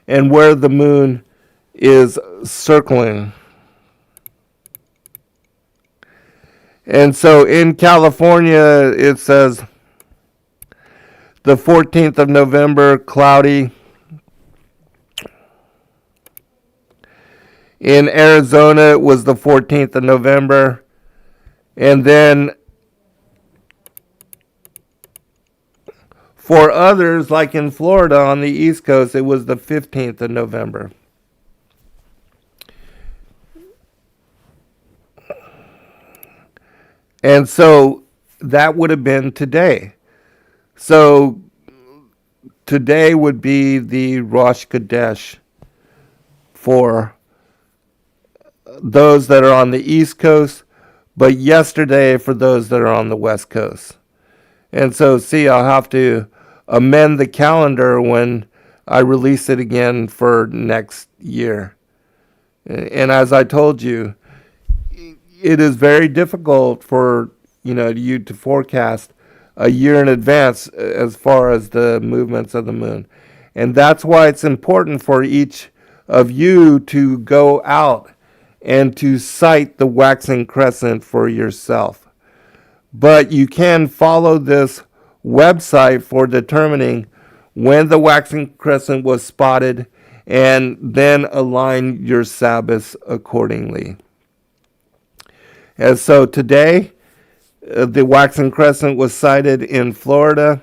and where the moon is circling. And so in California, it says the 14th of November, cloudy. In Arizona, it was the 14th of November. And then for others, like in Florida on the East Coast, it was the 15th of November. And so that would have been today. So today would be the Rosh Chodesh for those that are on the East Coast, but yesterday for those that are on the West Coast. And so, I'll have to amend the calendar when I release it again for next year. And as I told you, it is very difficult for you to forecast a year in advance as far as the movements of the moon. And that's why it's important for each of you to go out and to sight the waxing crescent for yourself. But you can follow this website for determining when the waxing crescent was spotted and then align your Sabbaths accordingly. And so today, the waxing crescent was sighted in Florida,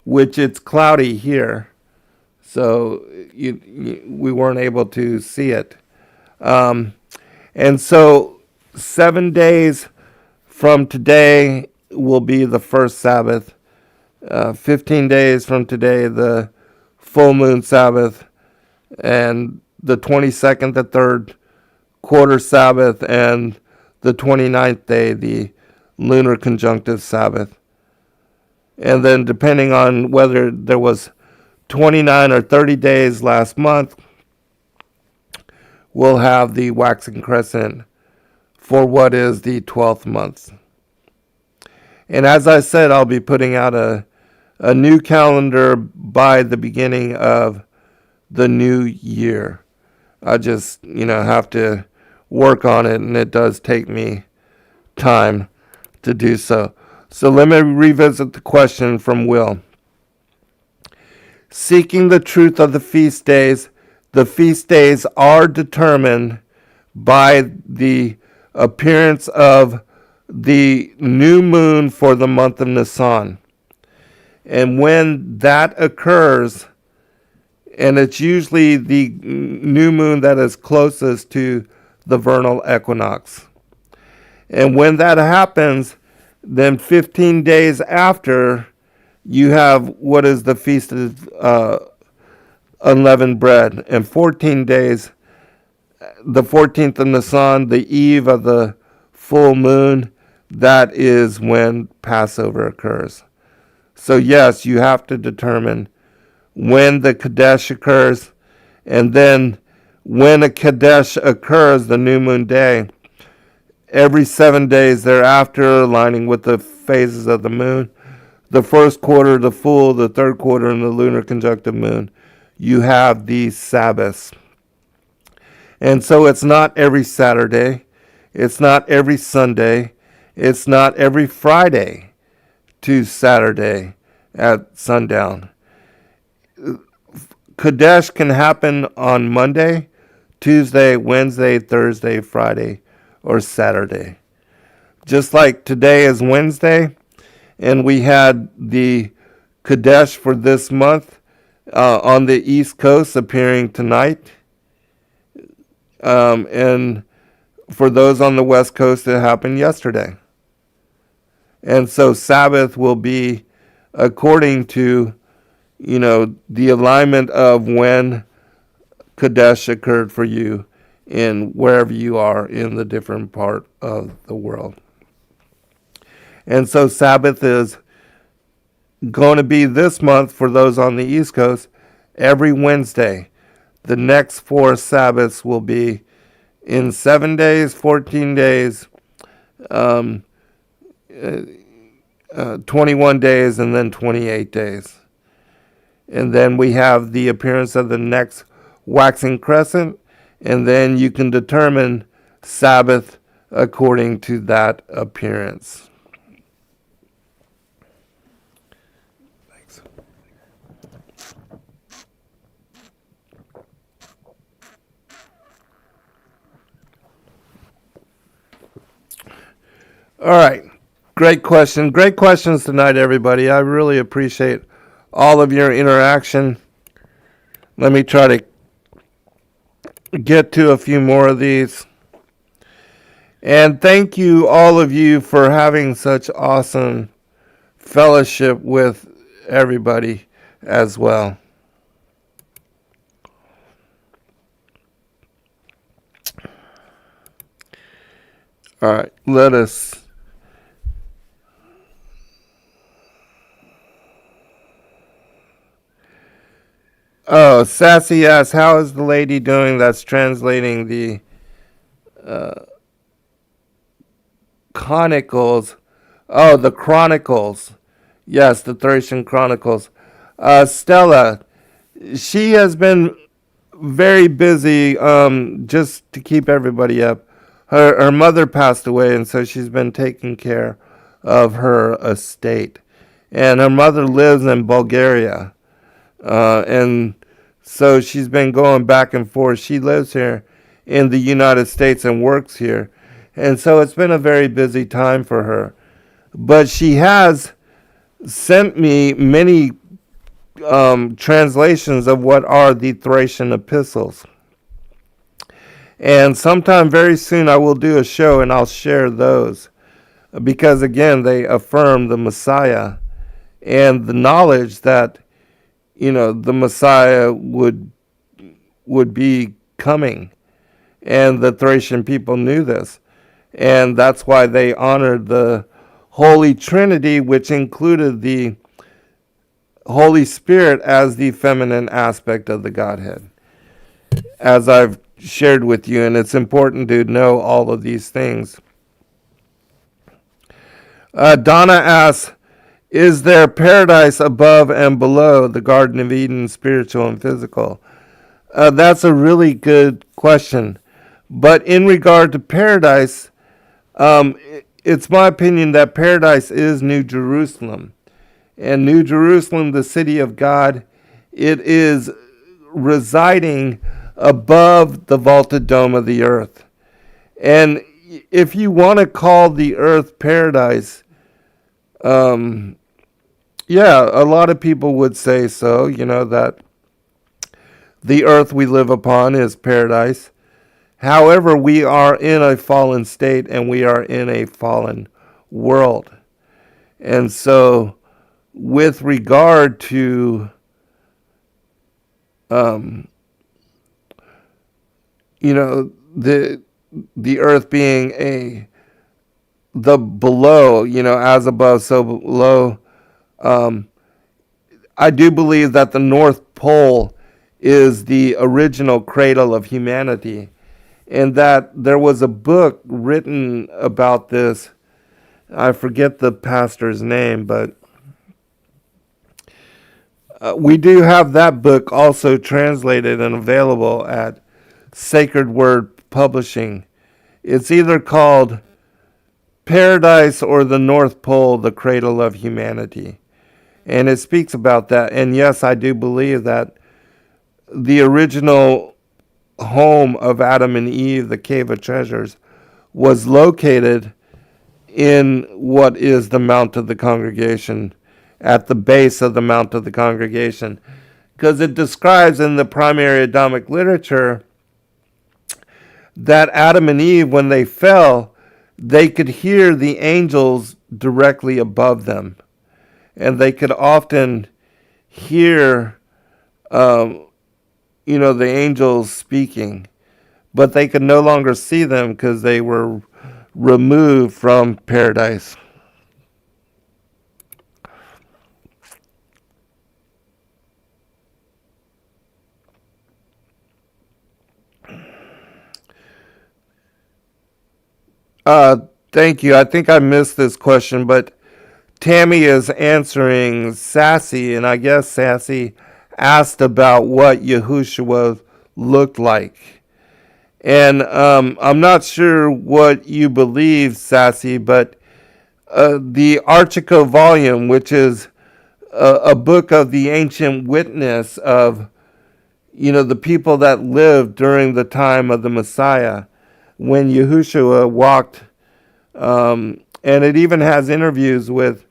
which it's cloudy here. So we weren't able to see it. And so 7 days from today will be the first Sabbath. 15 days from today, the full moon Sabbath. And the 22nd, the third quarter Sabbath. And the 29th day, the lunar conjunctive Sabbath. And then depending on whether there was 29 or 30 days last month, we'll have the waxing crescent for what is the 12th month. And as I said, I'll be putting out a new calendar by the beginning of the new year. I just, have to work on it, and it does take me time to do so. So let me revisit the question from Will. Seeking the truth of the feast days are determined by the appearance of the new moon for the month of Nisan. And when that occurs, and it's usually the new moon that is closest to the vernal equinox. And when that happens, then 15 days after, you have what is the Feast of Unleavened Bread, and 14 days, the 14th of Nisan, the eve of the full moon, that is when Passover occurs. So yes, you have to determine when the Kadesh occurs, and then when a Kadesh occurs, the new moon day, every 7 days thereafter, aligning with the phases of the moon, the first quarter, the full, the third quarter, and the lunar conjunctive moon, you have these Sabbaths. And so it's not every Saturday, it's not every Sunday, it's not every Friday to Saturday at sundown. Kadesh can happen on Monday, Tuesday, Wednesday, Thursday, Friday, or Saturday. Just like today is Wednesday, and we had the Kadesh for this month on the East Coast appearing tonight. And for those on the West Coast, it happened yesterday. And so Sabbath will be according to, the alignment of when Kadesh occurred for you in wherever you are in the different part of the world. And so Sabbath is going to be this month for those on the East Coast every Wednesday. The next 4 Sabbaths will be in 7 days, 14 days, 21 days, and then 28 days. And then we have the appearance of the next waxing crescent, and then you can determine Sabbath according to that appearance. Thanks. All right. Great question. Great questions tonight, everybody. I really appreciate all of your interaction. Let me try to get to a few more of these. And thank you, all of you, for having such awesome fellowship with everybody as well. All right, let us... Oh, Sassy asks, how is the lady doing that's translating the Chronicles? Oh, the Chronicles. Yes, the Thracian Chronicles. Stella, she has been very busy just to keep everybody up. Her mother passed away, and so she's been taking care of her estate. And her mother lives in Bulgaria. And so she's been going back and forth. She lives here in the United States and works here. And so it's been a very busy time for her. But she has sent me many translations of what are the Thracian epistles. And sometime very soon I will do a show and I'll share those. Because again, they affirm the Messiah and the knowledge that the Messiah would be coming. And the Thracian people knew this. And that's why they honored the Holy Trinity, which included the Holy Spirit as the feminine aspect of the Godhead. As I've shared with you, and it's important to know all of these things. Donna asks, is there paradise above and below the Garden of Eden, spiritual and physical? That's a really good question. But in regard to paradise, it's my opinion that paradise is New Jerusalem. And New Jerusalem, the city of God, it is residing above the vaulted dome of the earth. And if you want to call the earth paradise, yeah, a lot of people would say so, that the earth we live upon is paradise. However, we are in a fallen state and we are in a fallen world. And so with regard to the earth being the below, as above, so below. I do believe that the North Pole is the original cradle of humanity, and that there was a book written about this. I forget the pastor's name, but we do have that book also translated and available at Sacred Word Publishing. It's either called Paradise or the North Pole, the Cradle of Humanity. And it speaks about that. And yes, I do believe that the original home of Adam and Eve, the Cave of Treasures, was located in what is the Mount of the Congregation, at the base of the Mount of the Congregation. Because it describes in the primary Adamic literature that Adam and Eve, when they fell, they could hear the angels directly above them. And they could often hear, the angels speaking. But they could no longer see them because they were removed from paradise. Thank you. I think I missed this question, but Tammy is answering Sassy, and I guess Sassy asked about what Yahushua looked like. And I'm not sure what you believe, Sassy, but the Archico volume, which is a book of the ancient witness of, the people that lived during the time of the Messiah, when Yahushua walked, and it even has interviews with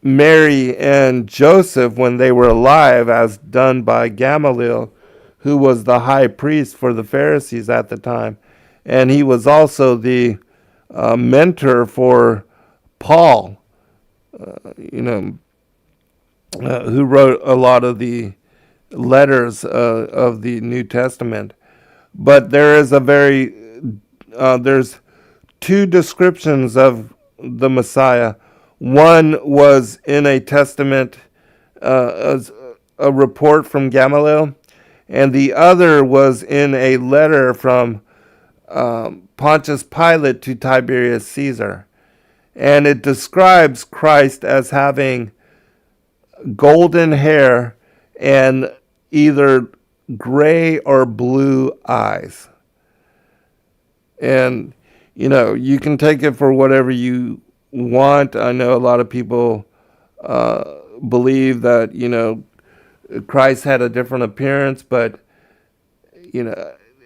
Mary and Joseph when they were alive, as done by Gamaliel, who was the high priest for the Pharisees at the time. And he was also the mentor for Paul, who wrote a lot of the letters of the New Testament. But there is there's two descriptions of the Messiah. One was in a testament, as a report from Gamaliel, and the other was in a letter from Pontius Pilate to Tiberius Caesar. And it describes Christ as having golden hair and either gray or blue eyes. And, you can take it for whatever you want. I know a lot of people believe that, Christ had a different appearance, but,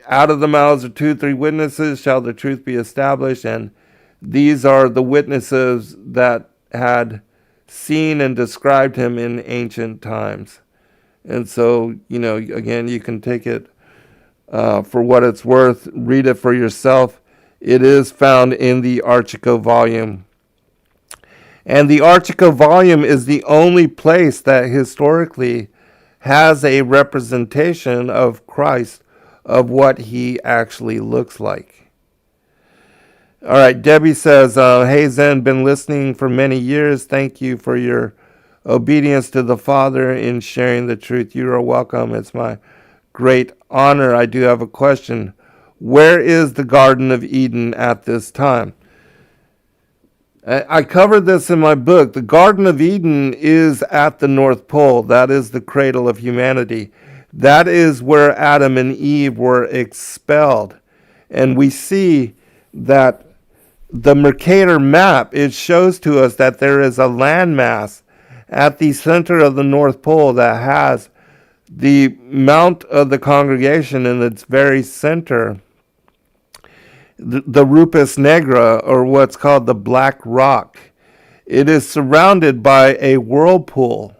out of the mouths of 2 or 3 witnesses shall the truth be established. And these are the witnesses that had seen and described him in ancient times. And so, again, you can take it for what it's worth. Read it for yourself. It is found in the Archico volume. And the Archico volume is the only place that historically has a representation of Christ, of what he actually looks like. All right, Debbie says, hey Zen, been listening for many years. Thank you for your obedience to the Father in sharing the truth. You are welcome. It's my great honor. I do have a question. Where is the Garden of Eden at this time? I covered this in my book. The Garden of Eden is at the North Pole. That is the cradle of humanity. That is where Adam and Eve were expelled. And we see that the Mercator map, it shows to us that there is a landmass at the center of the North Pole that has the Mount of the Congregation in its very center, the Rupus Negra, or what's called the Black Rock. It is surrounded by a whirlpool,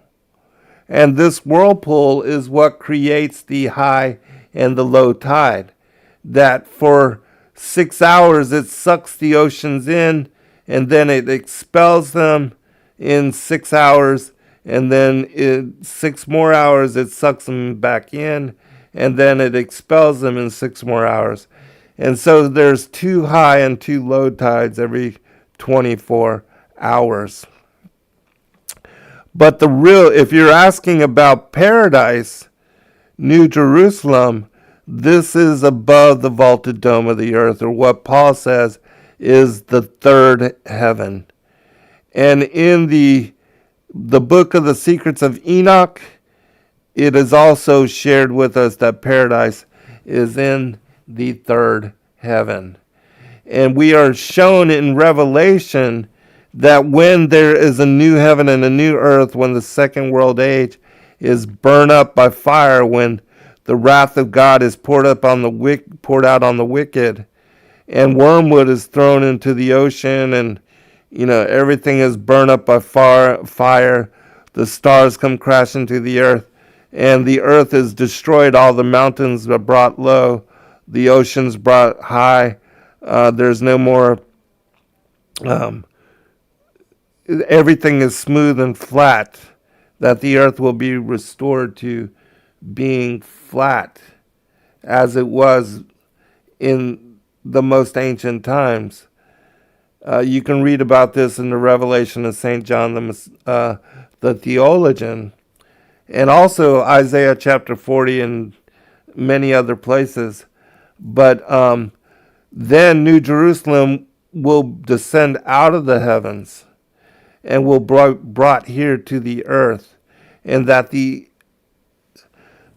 and this whirlpool is what creates the high and the low tide, that for 6 hours it sucks the oceans in, and then it expels them in 6 hours, and then in 6 more hours it sucks them back in, and then it expels them in 6 more hours. And so there's 2 high and 2 low tides every 24 hours. But if you're asking about paradise, New Jerusalem, this is above the vaulted dome of the earth, or what Paul says is the third heaven. And in the book of the Secrets of Enoch, it is also shared with us that paradise is in the third heaven. And we are shown in Revelation that when there is a new heaven and a new earth, when the second world age is burned up by fire, when the wrath of God is poured out on the wicked, and wormwood is thrown into the ocean, and everything is burned up by fire, the stars come crashing to the earth, and the earth is destroyed, all the mountains are brought low, the oceans brought high, there's no more, everything is smooth and flat, that the earth will be restored to being flat as it was in the most ancient times. You can read about this in the Revelation of St. John the theologian, and also Isaiah chapter 40 and many other places. But then New Jerusalem will descend out of the heavens and will be brought here to the earth, and that the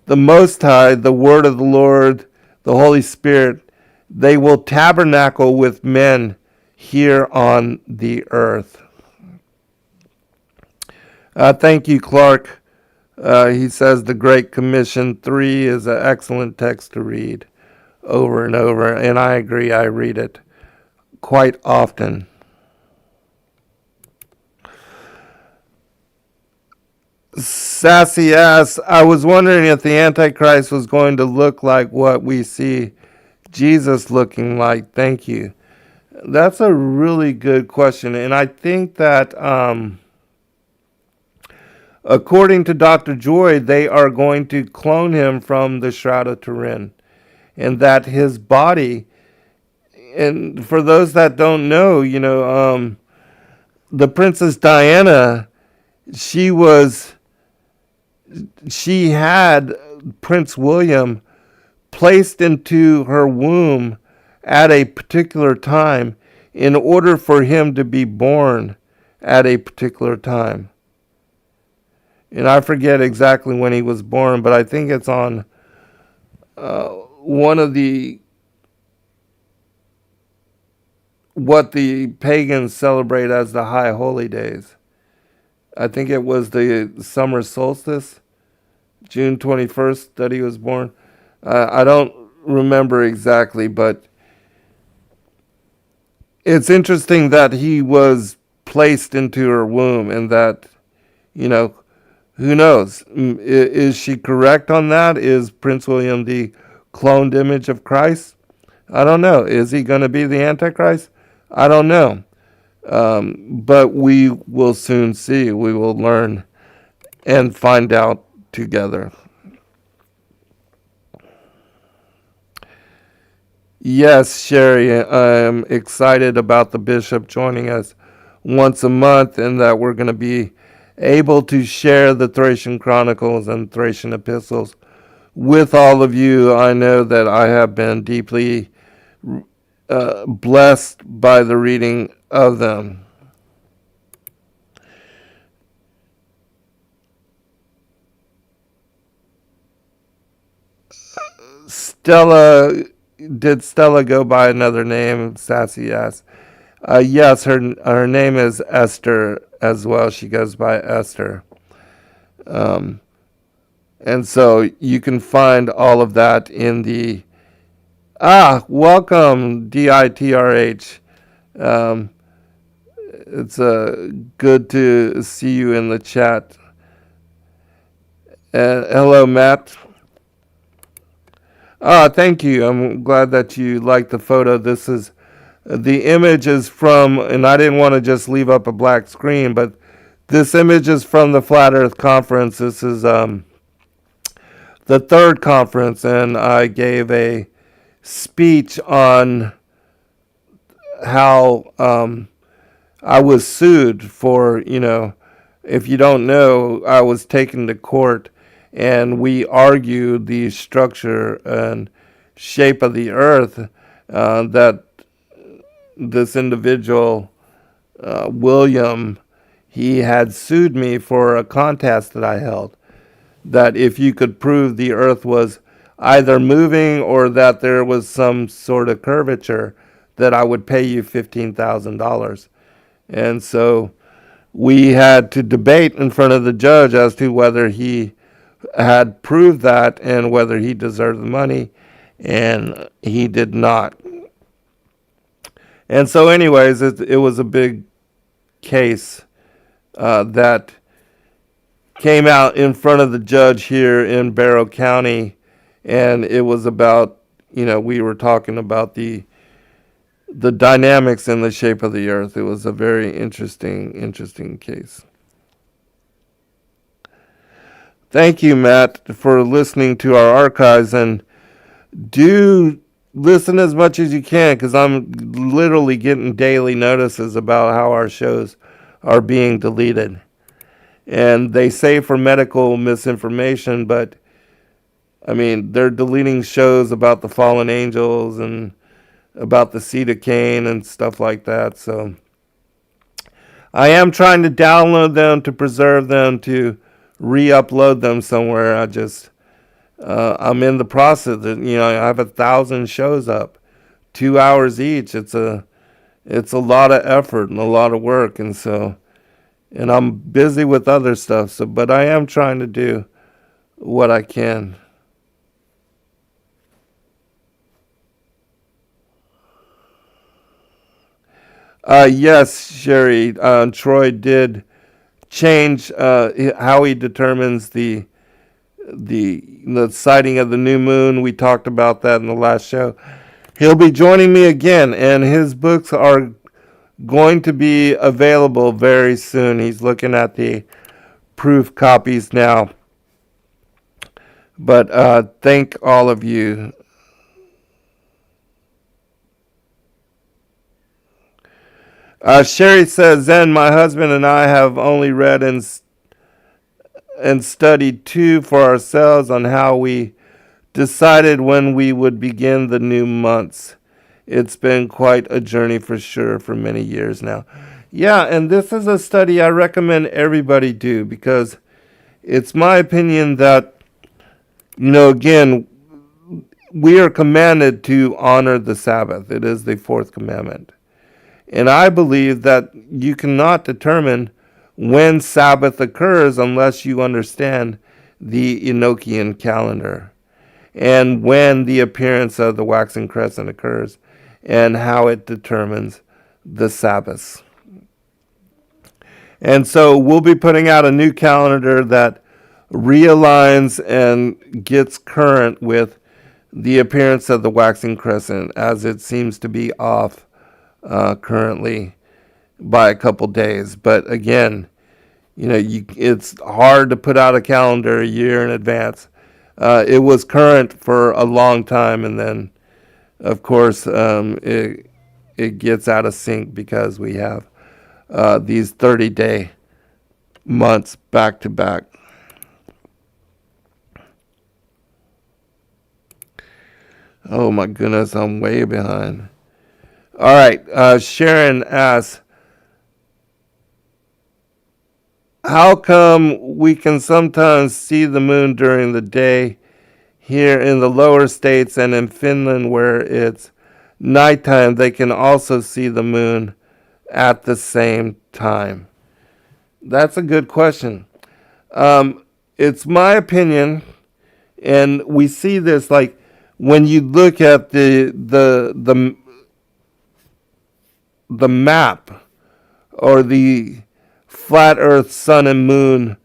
Most High, the Word of the Lord, the Holy Spirit, they will tabernacle with men here on the earth. Thank you, Clark. He says the Great Commission 3 is an excellent text to read over and over, and I agree, I read it quite often. Sassy asks, I was wondering if the Antichrist was going to look like what we see Jesus looking like. Thank you. That's a really good question. And I think that according to Dr. Joy, they are going to clone him from the Shroud of Turin. And that his body, and for those that don't know, the Princess Diana, she had Prince William placed into her womb at a particular time in order for him to be born at a particular time. And I forget exactly when he was born, but I think it's on one of what the pagans celebrate as the high holy days. I think it was the summer solstice, June 21st, that he was born. I don't remember exactly, but it's interesting that he was placed into her womb, and that, who knows? Is she correct on that? Is Prince William the cloned image of Christ? I don't know. Is he going to be the Antichrist? I don't know. But we will soon see. We will learn and find out together. Yes, Sherry, I'm excited about the bishop joining us once a month, and that we're going to be able to share the Thracian Chronicles and Thracian Epistles with all of you. I know that I have been deeply blessed by the reading of them. Did Stella go by another name? Sassy asked. Yes, her name is Esther as well. She goes by Esther. And so you can find all of that in the... welcome, DITRH. It's good to see you in the chat. Hello, Matt. Thank you. I'm glad that you liked the photo. The image is from, and I didn't want to just leave up a black screen, but This image is from the Flat Earth Conference. This is the third conference, and I gave a speech on how I was sued for, if you don't know, I was taken to court, and we argued the structure and shape of the earth, that this individual, William, he had sued me for a contest that I held, that if you could prove the earth was either moving or that there was some sort of curvature, that I would pay you $15,000. And so we had to debate in front of the judge as to whether he had proved that and whether he deserved the money, and he did not. And so anyways, it was a big case that came out in front of the judge here in Barrow County, and it was about, we were talking about the dynamics in the shape of the earth. It was a very interesting case. Thank you, Matt, for listening to our archives, and do listen as much as you can, because I'm literally getting daily notices about how our shows are being deleted. And they say for medical misinformation, but I mean, they're deleting shows about the fallen angels and about the seed of Cain and stuff like that. So I am trying to download them, to preserve them, to re-upload them somewhere. I'm in the process. I have 1,000 shows up, 2 hours each. It's a lot of effort and a lot of work, and I'm busy with other stuff. But I am trying to do what I can. Yes, Sherry. Troy did change how he determines the sighting of the new moon. We talked about that in the last show. He'll be joining me again, and his books are going to be available very soon. He's looking at the proof copies now. But thank all of you. Sherry says, Zen, my husband and I have only read and studied 2 for ourselves on how we decided when we would begin the new months. It's been quite a journey for sure for many years now. Yeah, and this is a study I recommend everybody do, because it's my opinion that, again, we are commanded to honor the Sabbath. It is the 4th commandment. And I believe that you cannot determine when Sabbath occurs unless you understand the Enochian calendar and when the appearance of the waxing crescent occurs and how it determines the Sabbaths. And so we'll be putting out a new calendar that realigns and gets current with the appearance of the waxing crescent, as it seems to be off currently by a couple days. But again, it's hard to put out a calendar a year in advance. It was current for a long time, and then, of course, it gets out of sync because we have these 30-day months back to back. Oh my goodness, I'm way behind. All right, Sharon asks, how come we can sometimes see the moon during the day here in the lower states, and in Finland where it's nighttime, they can also see the moon at the same time? That's a good question. It's my opinion, and we see this like when you look at the map or the flat earth sun and moon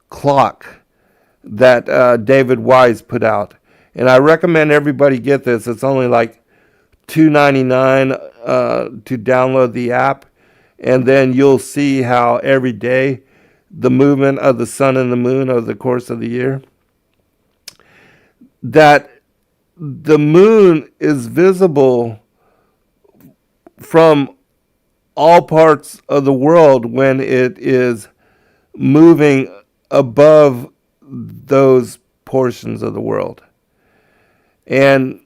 clock that David Wise put out. And I recommend everybody get this. It's only like $2.99 to download the app. And then you'll see how every day the movement of the sun and the moon over the course of the year, that the moon is visible from all parts of the world when it is moving above those portions of the world. And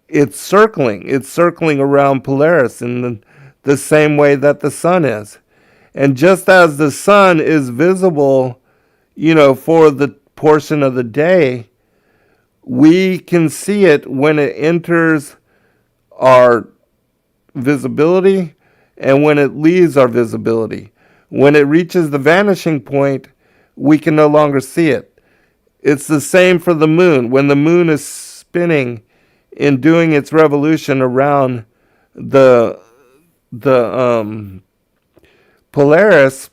it's circling around Polaris in the same way that the sun is. And just as the sun is visible, for the portion of the day, we can see it when it enters our visibility and when it leaves our visibility. When it reaches the vanishing point, we can no longer see it. It's the same for the moon. When the moon is spinning in doing its revolution around the Polaris,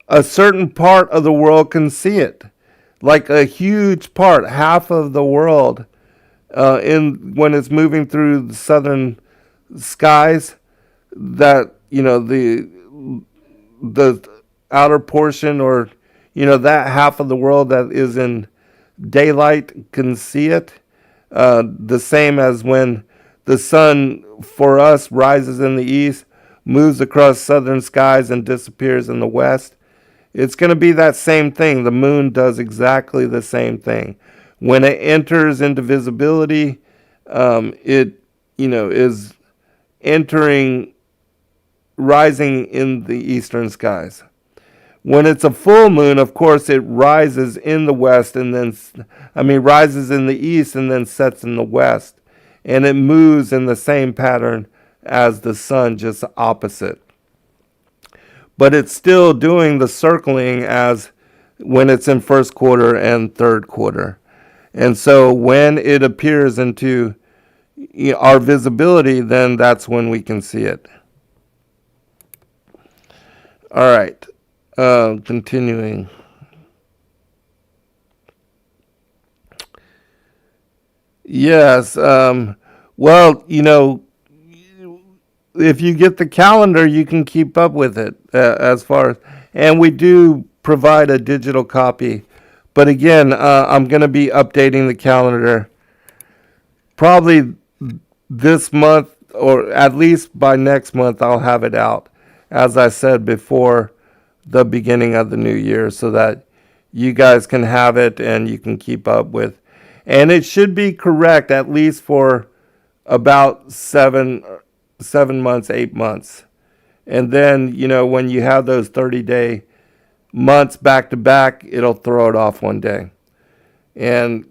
a certain part of the world can see it. Like a huge part, half of the world, when it's moving through the southern skies, that the outer portion, or that half of the world that is in daylight can see it. The same as when the sun for us rises in the east, moves across southern skies and disappears in the west. It's going to be that same thing. The moon does exactly the same thing. When it enters into visibility, it is rising in the eastern skies. When it's a full moon, of course, it rises in the west rises in the east and then sets in the west. And it moves in the same pattern as the sun, just opposite. But it's still doing the circling as when it's in first quarter and third quarter. And so when it appears into our visibility, then that's when we can see it. All right. Continuing. Yes. Well, if you get the calendar, you can keep up with it and we do provide a digital copy. But again, I'm going to be updating the calendar probably this month, or at least by next month, I'll have it out, as I said, before the beginning of the new year, so that you guys can have it and you can keep up with. And it should be correct at least for about 7 months, 8 months. And then, when you have those 30-day months back to back, it'll throw it off one day. And,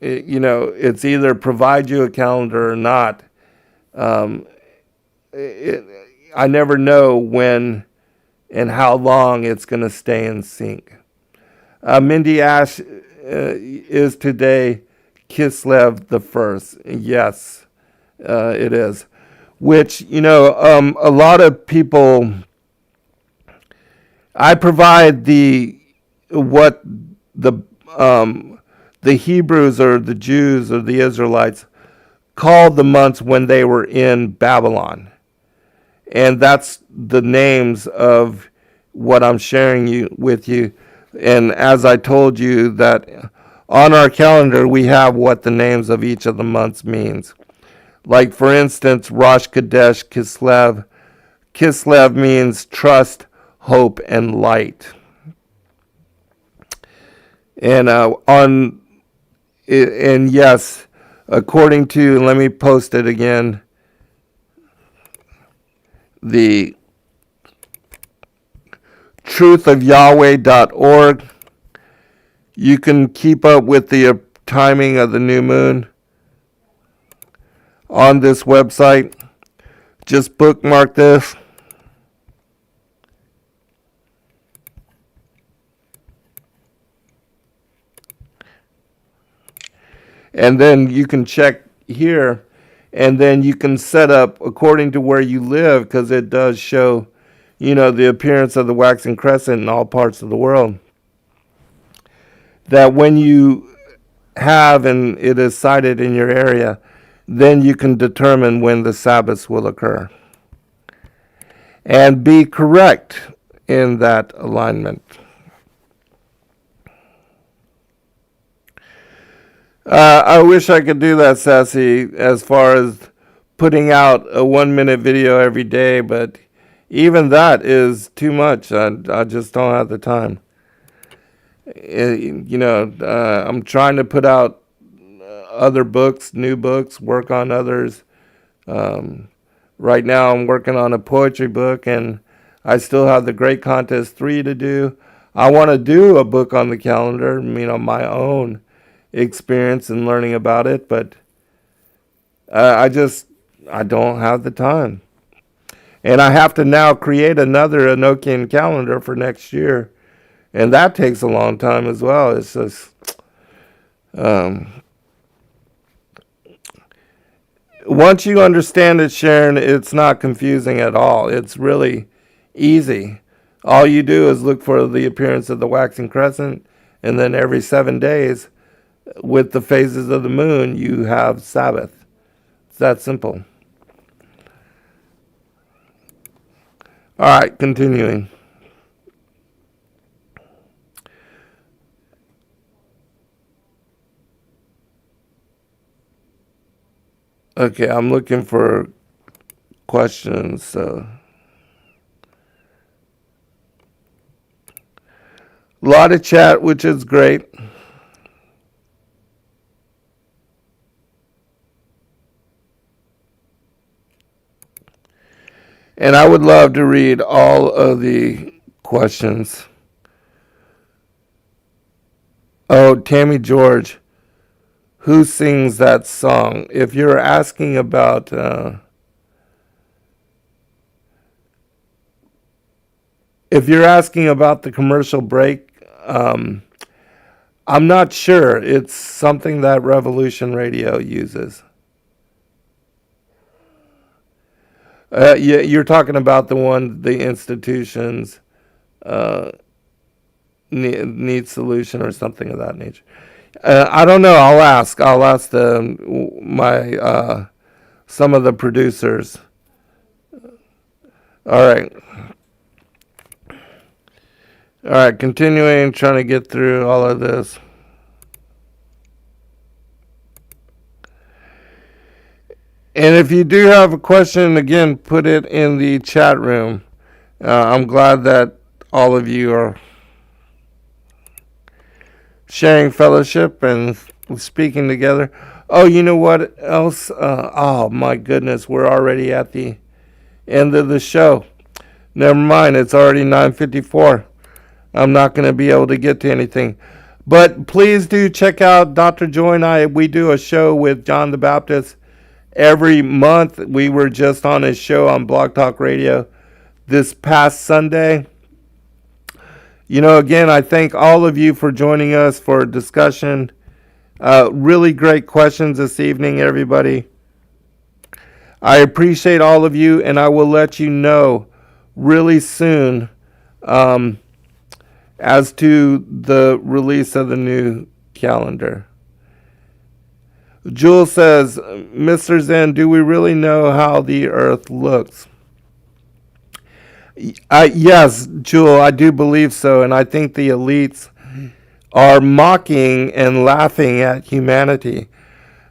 it's either provide you a calendar or not. I never know when and how long it's going to stay in sync. Mindy Ash is today Kislev the First. Yes, it is. Which, a lot of people, I provide what the Hebrews or the Jews or the Israelites called the months when they were in Babylon. And that's the names of what I'm sharing with you. And as I told you, that on our calendar, we have what the names of each of the months means. Like, for instance, Rosh Chodesh Kislev. Kislev means trust, hope, and light. And yes, according to, let me post it again, the truthofyahweh.org. You can keep up with the timing of the new moon on this website. Just bookmark this. And then you can check here, and then you can set up according to where you live, because it does show, the appearance of the waxing crescent in all parts of the world. That when you have, and it is sighted in your area, then you can determine when the Sabbath will occur. And be correct in that alignment. I wish I could do that, Sassy, as far as putting out a 1-minute video every day, but even that is too much. I just don't have the time. I'm trying to put out other books, new books, work on others. Right now I'm working on a poetry book, and I still have the Great Contest 3 to do. I want to do a book on the calendar, my own experience and learning about it, but I don't have the time. And I have to now create another Enochian calendar for next year, and that takes a long time as well. It's just once you understand it, Sharon, it's not confusing at all. It's really easy. All you do is look for the appearance of the waxing crescent, and then every 7 days, with the phases of the moon, you have Sabbath. It's that simple. All right, continuing. Okay, I'm looking for questions. So, a lot of chat, which is great. And I would love to read all of the questions. Oh, Tammy George, who sings that song? If you're asking about the commercial break, I'm not sure. It's something that Revolution Radio uses. You're talking about the one the institutions need solution or something of that nature. I don't know. I'll ask some of the producers. All right, continuing, trying to get through all of this. And if you do have a question, again, put it in the chat room. I'm glad that all of you are sharing fellowship and speaking together. Oh, you know what else? Oh, my goodness, we're already at the end of the show. Never mind, it's already 9:54. I'm not going to be able to get to anything. But please do check out Dr. Joy and I. We do a show with John the Baptist every month. We were just on his show on Blog Talk Radio this past Sunday. Again, I thank all of you for joining us for a discussion. Really great questions this evening, everybody. I appreciate all of you, and I will let you know really soon as to the release of the new calendar. Jewel says, Mr. Zen, do we really know how the earth looks? Yes, Jewel, I do believe so, and I think the elites are mocking and laughing at humanity,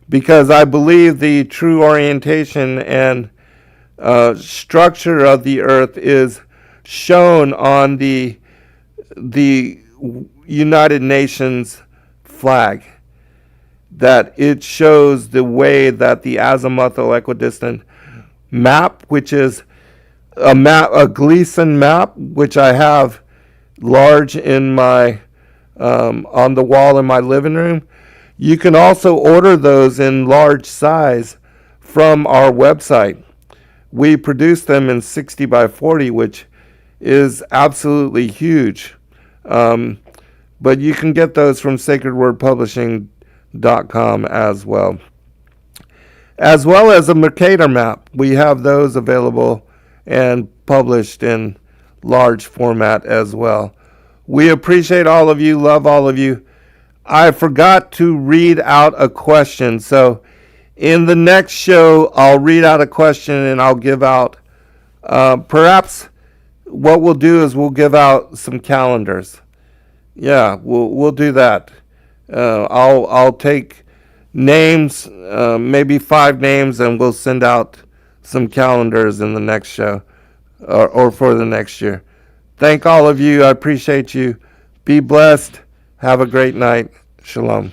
because I believe the true orientation and structure of the earth is shown on the United Nations flag. That it shows the way that the azimuthal equidistant map, which is a Gleason map, which I have large in my on the wall in my living room. You can also order those in large size from our website. We produce them in 60 by 40, which is absolutely huge. But you can get those from sacredwordpublishing.com as well as a Mercator map. We have those available and published in large format as well. We appreciate all of you, love all of you. I forgot to read out a question, so in the next show I'll read out a question and I'll give out perhaps what we'll do is we'll give out some calendars. Yeah, we'll do that. I'll take names, maybe 5 names, and we'll send out some calendars in the next show or for the next year. Thank all of you. I appreciate you. Be blessed. Have a great night. Shalom.